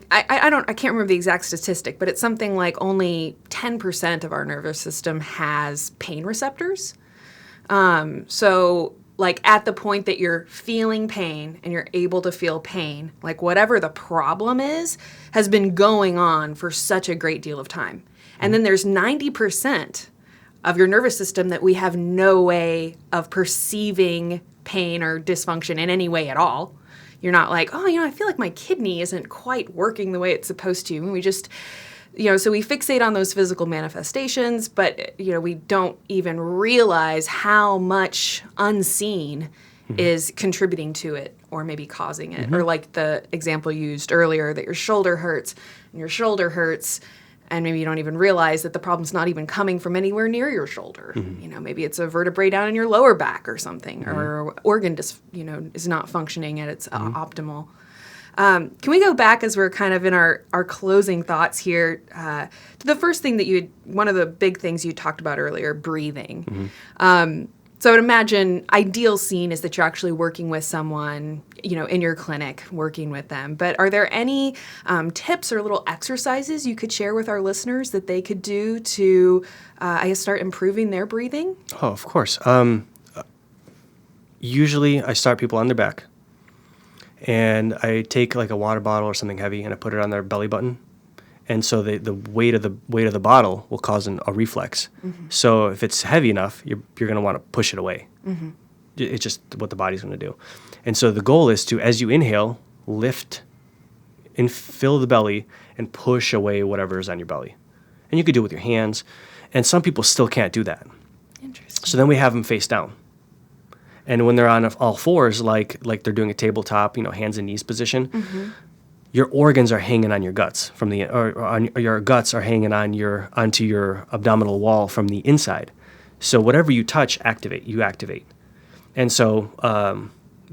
A: can't remember the exact statistic, but it's something like only 10% of our nervous system has pain receptors. So like at the point that you're feeling pain and you're able to feel pain, like whatever the problem is, has been going on for such a great deal of time. And then there's 90% of your nervous system that we have no way of perceiving pain or dysfunction in any way at all. You're not like, oh, I feel like my kidney isn't quite working the way it's supposed to. And we just, so we fixate on those physical manifestations, but, we don't even realize how much unseen is contributing to it or maybe causing it. Or like the example used earlier that your shoulder hurts and maybe you don't even realize that the problem's not even coming from anywhere near your shoulder. Maybe it's a vertebrae down in your lower back or something, or organ is not functioning at its optimal. Can we go back as we're kind of in our closing thoughts here to the first thing one of the big things you talked about earlier, breathing. So I would imagine ideal scene is that you're actually working with someone, in your clinic, working with them. But are there any tips or little exercises you could share with our listeners that they could do to, start improving their breathing?
B: Oh, of course. Usually I start people on their back. And I take like a water bottle or something heavy and I put it on their belly button. And so the weight of the bottle will cause a reflex. So if it's heavy enough, you're going to want to push it away. It's just what the body's going to do. And so the goal is to, as you inhale, lift and fill the belly and push away whatever is on your belly. And you could do it with your hands. And some people still can't do that.
A: Interesting.
B: So then we have them face down. And when they're on all fours, like they're doing a tabletop, hands and knees position, your organs are hanging on your guts your guts are hanging onto your abdominal wall from the inside. So whatever you touch, you activate. And so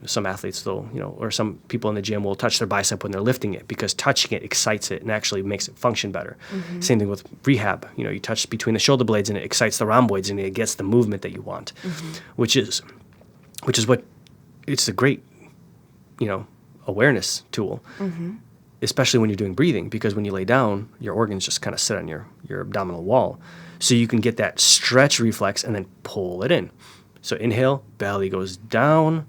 B: some athletes or some people in the gym will touch their bicep when they're lifting it because touching it excites it and actually makes it function better. Same thing with rehab. You touch between the shoulder blades and it excites the rhomboids and it gets the movement that you want, which is what it's a great, awareness tool, especially when you're doing breathing, because when you lay down, your organs just kind of sit on your abdominal wall. So you can get that stretch reflex and then pull it in. So inhale, belly goes down,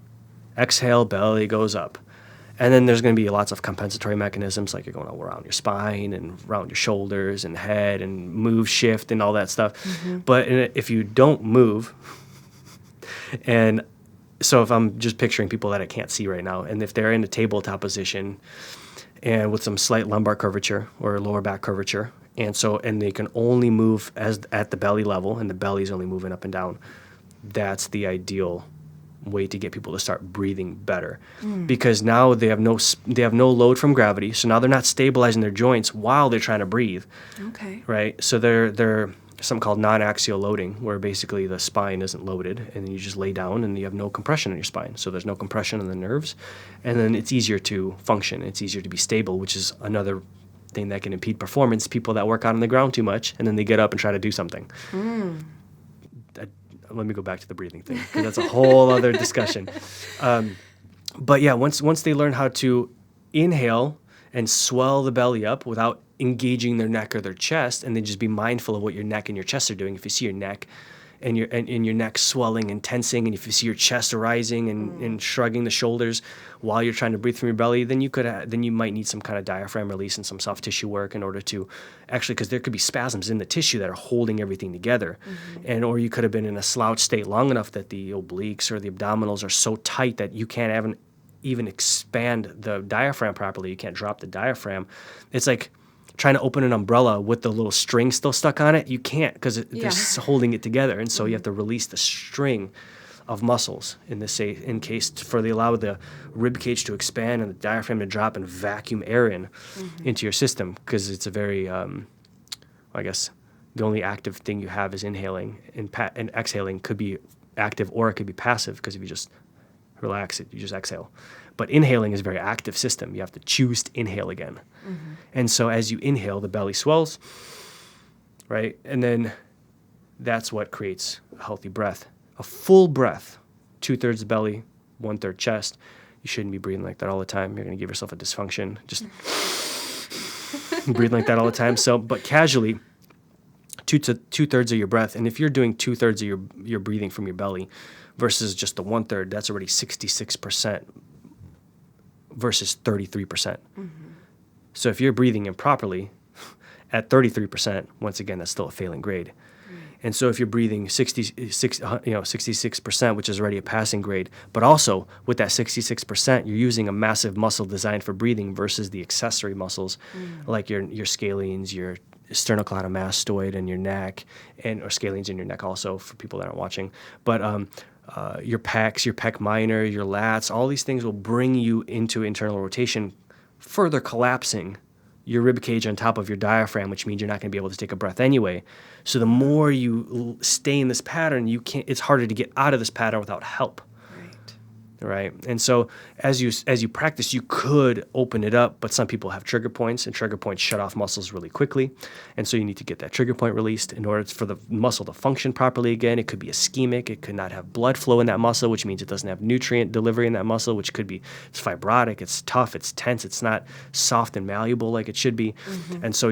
B: exhale, belly goes up. And then there's going to be lots of compensatory mechanisms, like you're going around your spine and around your shoulders and head and move, shift, and all that stuff. But if you don't move, and so if I'm just picturing people that I can't see right now, and if they're in a tabletop position and with some slight lumbar curvature or lower back curvature, and they can only move at the belly level, and the belly's only moving up and down, that's the ideal way to get people to start breathing better, because now they have no load from gravity, so now they're not stabilizing their joints while they're trying to breathe.
A: Okay.
B: Right. So they're something called non-axial loading, where basically the spine isn't loaded, and then you just lay down and you have no compression in your spine. So there's no compression in the nerves, and then it's easier to function. It's easier to be stable, which is another thing that can impede performance. People that work out on the ground too much, and then they get up and try to do something. Let me go back to the breathing thing, because that's a whole other discussion. But yeah, once they learn how to inhale and swell the belly up without engaging their neck or their chest, and then just be mindful of what your neck and your chest are doing. If you see your neck and your neck swelling and tensing, and if you see your chest rising and shrugging the shoulders while you're trying to breathe from your belly, then you might need some kind of diaphragm release and some soft tissue work in order to actually, because there could be spasms in the tissue that are holding everything together, or you could have been in a slouch state long enough that the obliques or the abdominals are so tight that you can't even expand the diaphragm properly. You can't drop the diaphragm. It's like trying to open an umbrella with the little string still stuck on it. You can't, because they're holding it together. And so you have to release the string. of muscles in this case for the allow the rib cage to expand and the diaphragm to drop and vacuum air into your system, because it's a very I guess the only active thing you have is inhaling, and exhaling could be active or it could be passive, because if you just relax it, you just exhale. But inhaling is a very active system. You have to choose to inhale again. And so as you inhale, the belly swells, right? And then that's what creates a healthy breath. A full breath, 2/3 belly, 1/3 chest. You shouldn't be breathing like that all the time. You're going to give yourself a dysfunction. Just breathe like that all the time. So, but casually, 2/3 of your breath. And if you're doing 2/3 of your breathing from your belly versus just the 1/3, that's already 66% versus 33%. So if you're breathing improperly at 33%, once again, that's still a failing grade. And so if you're breathing 66%, which is already a passing grade, but also with that 66%, you're using a massive muscle designed for breathing versus the accessory muscles like your scalenes, your sternocleidomastoid in your neck, or scalenes in your neck also for people that aren't watching. But your pecs, your pec minor, your lats, all these things will bring you into internal rotation, further collapsing your rib cage on top of your diaphragm, which means you're not going to be able to take a breath anyway. So the more you stay in this pattern, it's harder to get out of this pattern without help. Right. And so as you practice, you could open it up, but some people have trigger points, and trigger points shut off muscles really quickly. And so you need to get that trigger point released in order for the muscle to function properly again. It could be ischemic. It could not have blood flow in that muscle, which means it doesn't have nutrient delivery in that muscle, which could be it's fibrotic, it's tough, it's tense, it's not soft and malleable like it should be. And so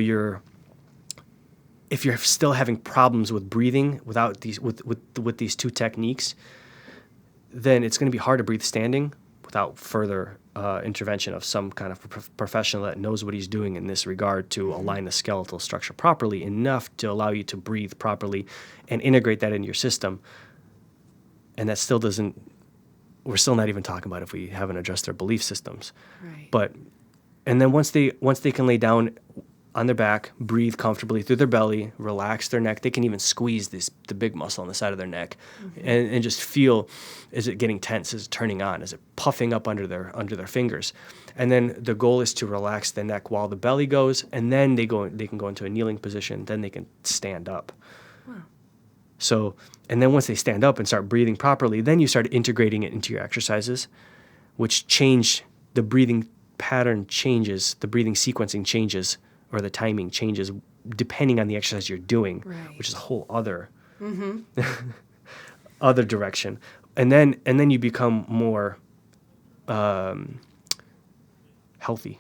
B: if you're still having problems with breathing without with these two techniques, then it's going to be hard to breathe standing without further intervention of some kind of professional that knows what he's doing in this regard to align the skeletal structure properly enough to allow you to breathe properly and integrate that into your system. And that still doesn't, we're still not even talking about if we haven't addressed their belief systems. But, and then once they can lay down on their back, breathe comfortably through their belly, relax their neck. They can even squeeze the big muscle on the side of their neck and just feel, is it getting tense? Is it turning on? Is it puffing up under their fingers? And then the goal is to relax the neck while the belly goes, and then they can go into a kneeling position. Then they can stand up. So, and then once they stand up and start breathing properly, then you start integrating it into your exercises, which change the breathing pattern changes, the breathing sequencing changes, or the timing changes depending on the exercise you're doing, which is a whole other other direction. And then you become more healthy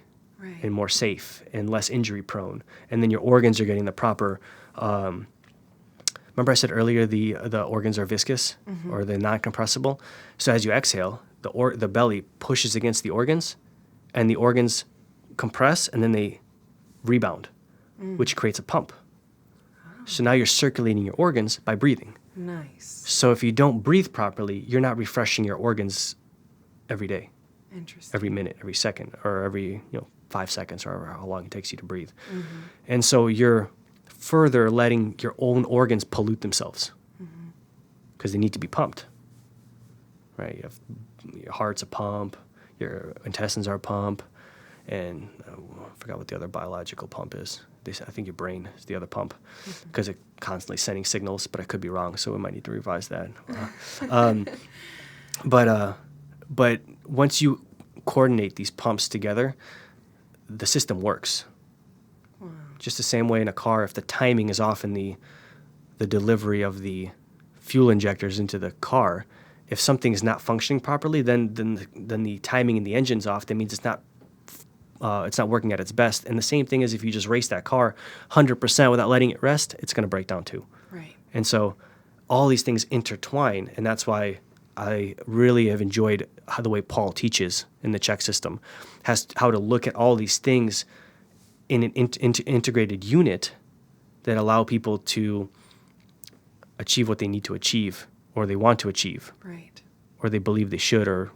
B: and more safe and less injury prone. And then your organs are getting the proper. Remember I said earlier the organs are viscous or they're non-compressible. So as you exhale, the belly pushes against the organs, and the organs compress, and then they rebound, which creates a pump. So now you're circulating your organs by breathing.
A: Nice.
B: So if you don't breathe properly, you're not refreshing your organs every day, every minute, every second, or every 5 seconds, or however how long it takes you to breathe. And so you're further letting your own organs pollute themselves because they need to be pumped. Right? You have your heart's a pump, your intestines are a pump, and I forgot what the other biological pump is. I think your brain is the other pump because it's constantly sending signals, but I could be wrong, so we might need to revise that. But once you coordinate these pumps together, the system works. Just the same way in a car, if the timing is off in the delivery of the fuel injectors into the car, if something is not functioning properly, then the timing in the engine's off. That means it's not working at its best. And the same thing is if you just race that car 100% without letting it rest, it's going to break down too. And so all these things intertwine, and that's why I really have enjoyed the way Paul teaches in the CHEK system, how to look at all these things in an integrated unit that allow people to achieve what they need to achieve, or they want to achieve, or they believe they should, or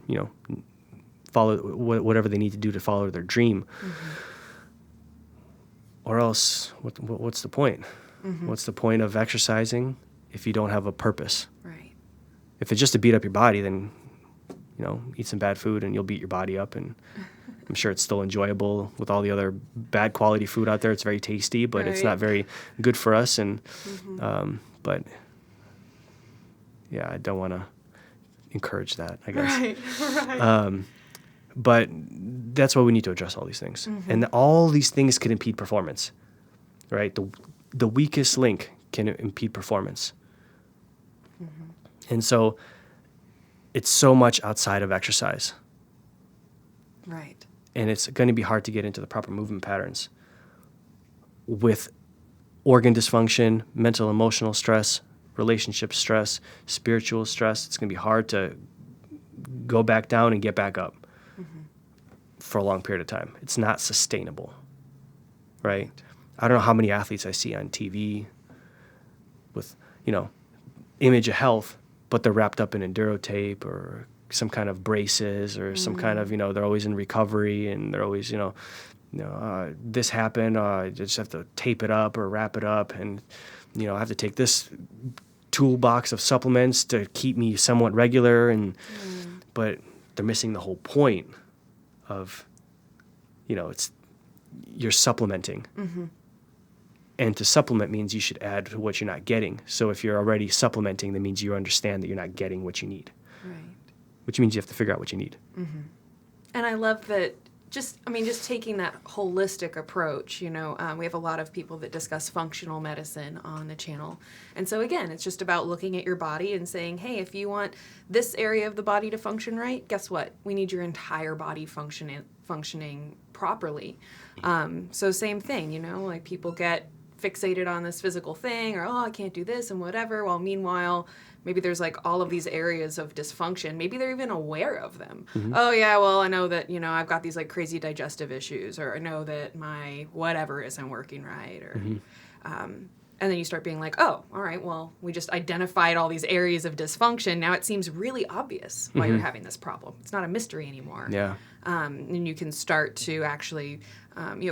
B: follow whatever they need to do to follow their dream. Or else, what's the point? What's the point of exercising if you don't have a purpose? If it's just to beat up your body, then, eat some bad food and you'll beat your body up. And I'm sure it's still enjoyable with all the other bad quality food out there. It's very tasty, but it's
A: Right.
B: not very good for us. And, but yeah, I don't want to encourage that, I guess.
A: Right. Right.
B: But that's why we need to address all these things. And all these things can impede performance, right? The weakest link can impede performance. And so it's so much outside of exercise.
A: Right.
B: And it's going to be hard to get into the proper movement patterns with organ dysfunction, mental, emotional stress, relationship stress, spiritual stress. It's going to be hard to go back down and get back up for a long period of time. It's not sustainable, right? I don't know how many athletes I see on TV with, image of health, but they're wrapped up in enduro tape or some kind of braces or some kind of, they're always in recovery and they're always, this happened, I just have to tape it up or wrap it up and, I have to take this toolbox of supplements to keep me somewhat regular but they're missing the whole point of, it's you're supplementing. And to supplement means you should add to what you're not getting. So if you're already supplementing, that means you understand that you're not getting what you need.
A: Right.
B: Which means you have to figure out what you need.
A: And I love that just taking that holistic approach, we have a lot of people that discuss functional medicine on the channel. And so again, it's just about looking at your body and saying, hey, if you want this area of the body to function right, guess what? We need your entire body functioning properly. So same thing, like people get fixated on this physical thing or, I can't do this and whatever. While meanwhile, maybe there's like all of these areas of dysfunction. Maybe they're even aware of them. Oh yeah, well, I know that, I've got these like crazy digestive issues, or I know that my whatever isn't working right. Or, and then you start being like, oh, all right, well, we just identified all these areas of dysfunction. Now it seems really obvious why you're having this problem. It's not a mystery anymore.
B: Yeah.
A: And you can start to actually,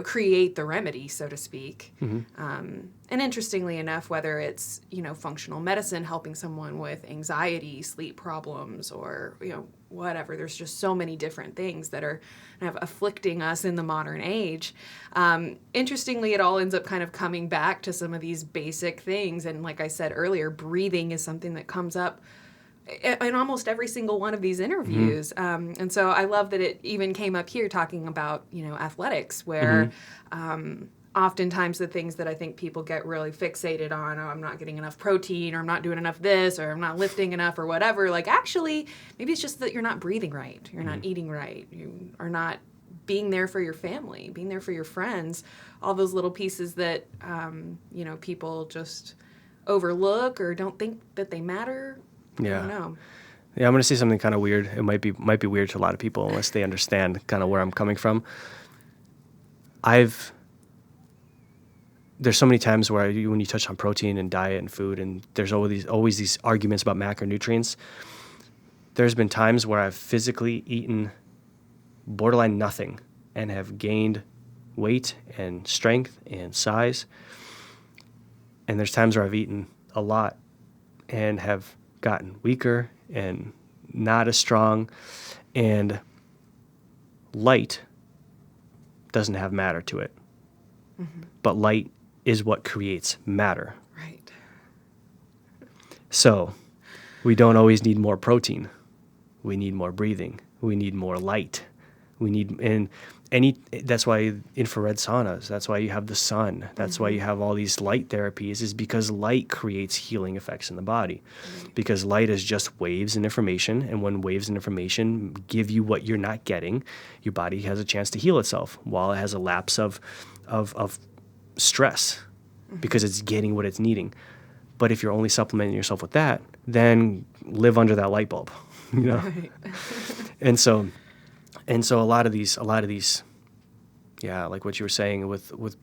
A: create the remedy, so to speak. And interestingly enough, whether it's, functional medicine helping someone with anxiety, sleep problems, or, whatever, there's just so many different things that are kind of afflicting us in the modern age. Interestingly, it all ends up kind of coming back to some of these basic things. And like I said earlier, breathing is something that comes up in almost every single one of these interviews. And so I love that it even came up here talking about, athletics, where oftentimes the things that I think people get really fixated on, I'm not getting enough protein, or I'm not doing enough this, or I'm not lifting enough, or whatever. Like, actually, maybe it's just that you're not breathing right. You're not eating right. You are not being there for your family, being there for your friends, all those little pieces that, people just overlook or don't think that they matter.
B: Yeah.
A: I don't know.
B: Yeah, I'm going to say something kind of weird. It might be weird to a lot of people unless they understand kind of where I'm coming from. There's so many times where when you touch on protein and diet and food, and there's always these arguments about macronutrients. There's been times where I've physically eaten borderline nothing and have gained weight and strength and size. And there's times where I've eaten a lot and have gotten weaker and not as strong. And light doesn't have matter to it. But light is what creates matter.
A: Right.
B: So we don't always need more protein. We need more breathing. We need more light. That's why infrared saunas, that's why you have the sun, that's why you have all these light therapies, is because light creates healing effects in the body. Because light is just waves and information, and when waves and information give you what you're not getting, your body has a chance to heal itself while it has a lapse of stress because it's getting what it's needing. But if you're only supplementing yourself with that, then live under that light bulb,
A: Right.
B: And so a lot of these, yeah, like what you were saying with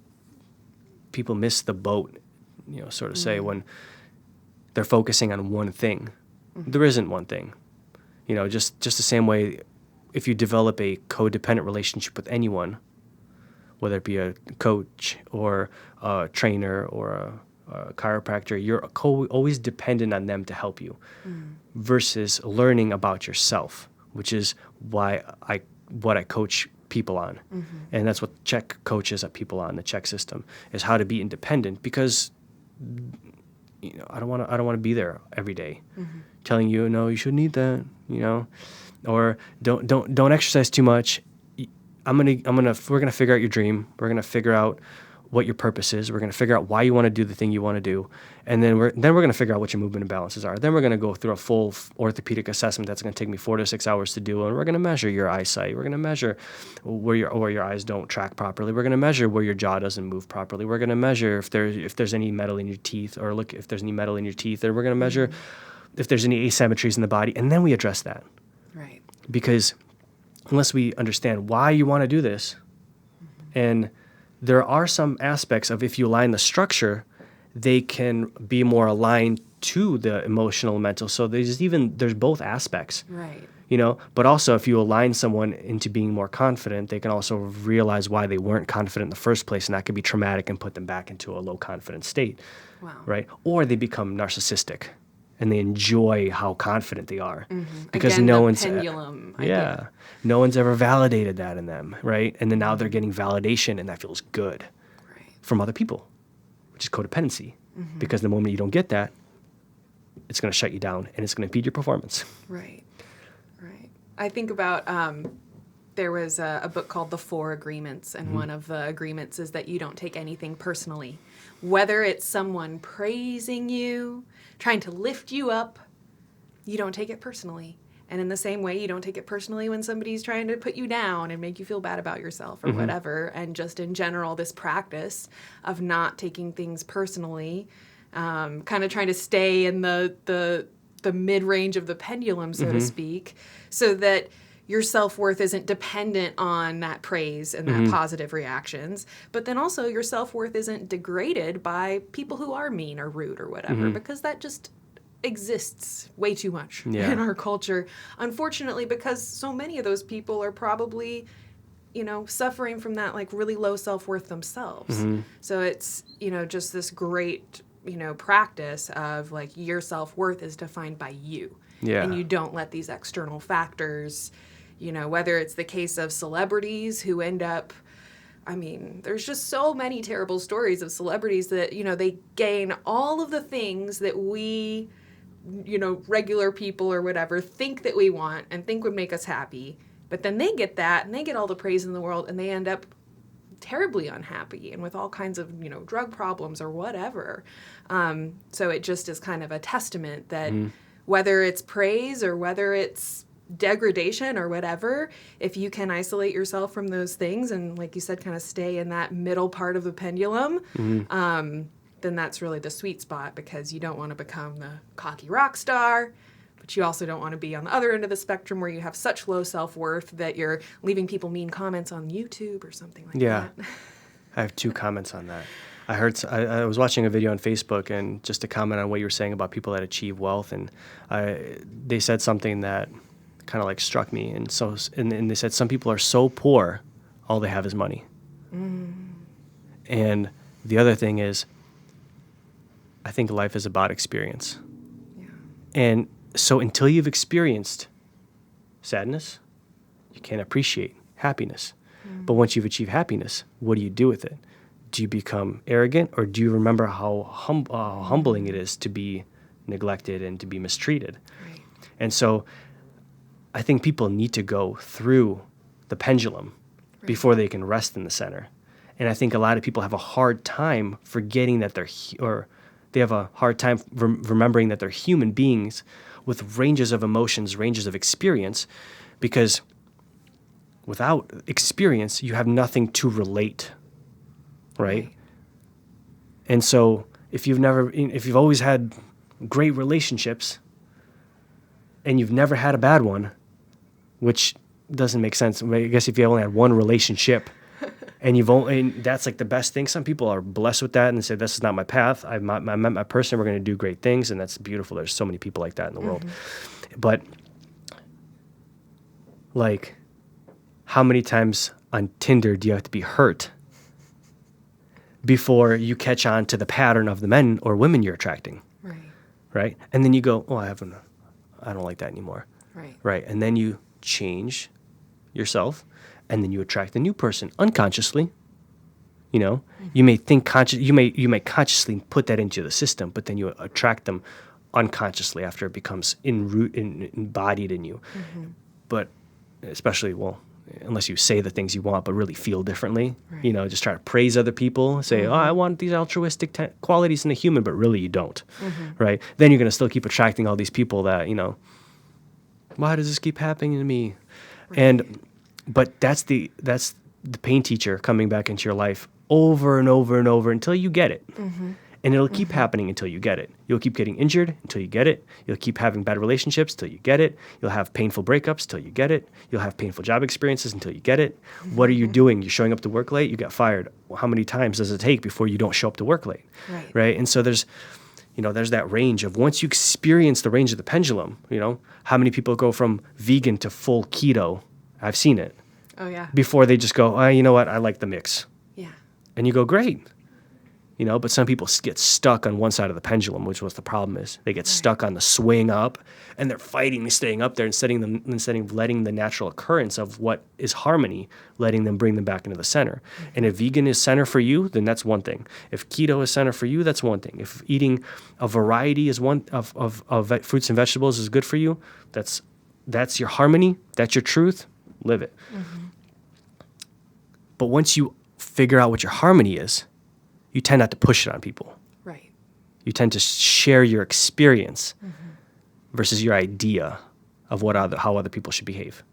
B: people miss the boat, sort of say, when they're focusing on one thing. There isn't one thing. Just the same way if you develop a codependent relationship with anyone, whether it be a coach or a trainer or a chiropractor, you're always dependent on them to help you versus learning about yourself, which is what I coach people on. And that's what CHEK coaches people on, the CHEK system, is how to be independent, because I don't want to be there every day telling you, no, you shouldn't eat that, or don't exercise too much. We're gonna figure out your dream. We're gonna figure out what your purpose is. We're gonna figure out why you want to do the thing you want to do, and then we're gonna figure out what your movement imbalances are. Then we're gonna go through a full orthopedic assessment that's gonna take me 4 to 6 hours to do, and we're gonna measure your eyesight. We're gonna measure where your eyes don't track properly. We're gonna measure where your jaw doesn't move properly. We're gonna measure if there's any metal in your teeth, or look if there's any metal in your teeth, and we're gonna measure if there's any asymmetries in the body, and then we address that.
A: Right.
B: Because unless we understand why you want to do this, and there are some aspects of, if you align the structure, they can be more aligned to the emotional and mental. So there's both aspects.
A: Right.
B: But also if you align someone into being more confident, they can also realize why they weren't confident in the first place, and that could be traumatic and put them back into a low confidence state.
A: Wow.
B: Right? Or they become narcissistic and they enjoy how confident they are because
A: Again,
B: no
A: the
B: one's
A: pendulum
B: yeah,
A: idea.
B: no one's ever validated that in them, right? And then now they're getting validation, and that feels good
A: Right.
B: from other people, which is codependency. Because the moment you don't get that, it's going to shut you down and it's going to impede your performance.
A: Right. I think about there was a book called The Four Agreements, and one of the agreements is that you don't take anything personally, whether it's someone praising you, trying to lift you up. You don't take it personally. And in the same way, you don't take it personally when somebody's trying to put you down and make you feel bad about yourself or whatever. And just in general, this practice of not taking things personally, kind of trying to stay in the mid-range of the pendulum, so to speak, so that your self-worth isn't dependent on that praise and that positive reactions, but then also your self-worth isn't degraded by people who are mean or rude or whatever, because that just exists way too much in our culture, unfortunately, because so many of those people are probably suffering from that like really low self-worth themselves. So it's just this great practice of like your self-worth is defined by you, and you don't let these external factors, whether it's the case of celebrities who end up, there's just so many terrible stories of celebrities that, they gain all of the things that we, regular people or whatever think that we want and think would make us happy. But then they get that and they get all the praise in the world and they end up terribly unhappy and with all kinds of, drug problems or whatever. So it just is kind of a testament that whether it's praise or whether it's degradation or whatever, if you can isolate yourself from those things and, like you said, kind of stay in that middle part of the pendulum, then that's really the sweet spot, because you don't want to become the cocky rock star, but you also don't want to be on the other end of the spectrum where you have such low self-worth that you're leaving people mean comments on YouTube or something like that.
B: I have 2 comments on that. I was watching a video on Facebook, and just to comment on what you were saying about people that achieve wealth, and they said something that kind of like struck me, and they said some people are so poor, all they have is money. And the other thing is, I think life is about experience. And so until you've experienced sadness, you can't appreciate happiness. But once you've achieved happiness, what do you do with it? Do you become arrogant, or do you remember how humbling it is to be neglected and to be mistreated?
A: Right.
B: And so I think people need to go through the pendulum before they can rest in the center. And I think a lot of people have a hard time forgetting that they have a hard time remembering that they're human beings with ranges of emotions, ranges of experience, because without experience, you have nothing to relate, right? And so if you've always had great relationships and you've never had a bad one, which doesn't make sense. I guess if you only had one relationship and that's like the best thing. Some people are blessed with that and they say, this is not my path. I met my person, we're going to do great things. And that's beautiful. There's so many people like that in the world. But like, how many times on Tinder do you have to be hurt before you catch on to the pattern of the men or women you're attracting,
A: Right.
B: right? And then you go, oh, I don't like that anymore,
A: Right.
B: right? And then you change yourself, and then you attract a new person unconsciously. You know, you may think you may consciously put that into the system, but then you attract them unconsciously after it becomes embodied in you. But especially, well, unless you say the things you want, but really feel differently,
A: Right.
B: you know, just try to praise other people, say, oh, I want these altruistic qualities in a human, but really you don't, right? Then you're going to still keep attracting all these people that, you know, why does this keep happening to me? But that's the pain teacher coming back into your life over and over and over until you get it. And it'll keep happening until you get it. You'll keep getting injured until you get it. You'll keep having bad relationships till you get it. You'll have painful breakups till you get it. You'll have painful job experiences until you get it. What are you doing? You're showing up to work late, you got fired. Well, how many times does it take before you don't show up to work late? Right? And so there's that range of, once you experience the range of the pendulum, you know, how many people go from vegan to full keto? I've seen it.
A: Oh, yeah.
B: Before they just go, you know what, I like the mix.
A: Yeah.
B: And you go, great. You know, but some people get stuck on one side of the pendulum, which was the problem is. They get stuck on the swing up, and they're fighting staying up there instead of letting the natural occurrence of what is harmony, letting them bring them back into the center. And if vegan is center for you, then that's one thing. If keto is center for you, that's one thing. If eating a variety is of fruits and vegetables is good for you, that's your harmony, that's your truth, live it. But once you figure out what your harmony is, you tend not to push it on people.
A: Right.
B: You tend to share your experience versus your idea of how other people should behave.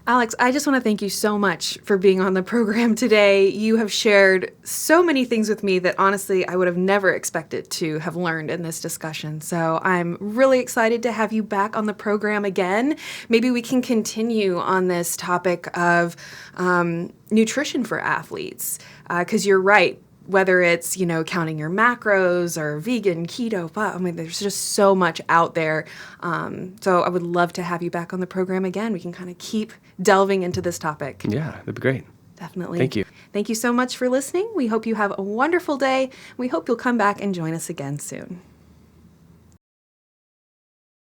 A: Alex, I just want to thank you so much for being on the program today. You have shared so many things with me that honestly I would have never expected to have learned in this discussion. So I'm really excited to have you back on the program again. Maybe we can continue on this topic of nutrition for athletes, because you're right. Whether it's, you know, counting your macros or vegan, keto, I mean, there's just so much out there. So I would love to have you back on the program again. We can kind of keep delving into this topic.
B: Yeah, that'd be great.
A: Definitely.
B: Thank you.
A: Thank you so much for listening. We hope you have a wonderful day. We hope you'll come back and join us again soon.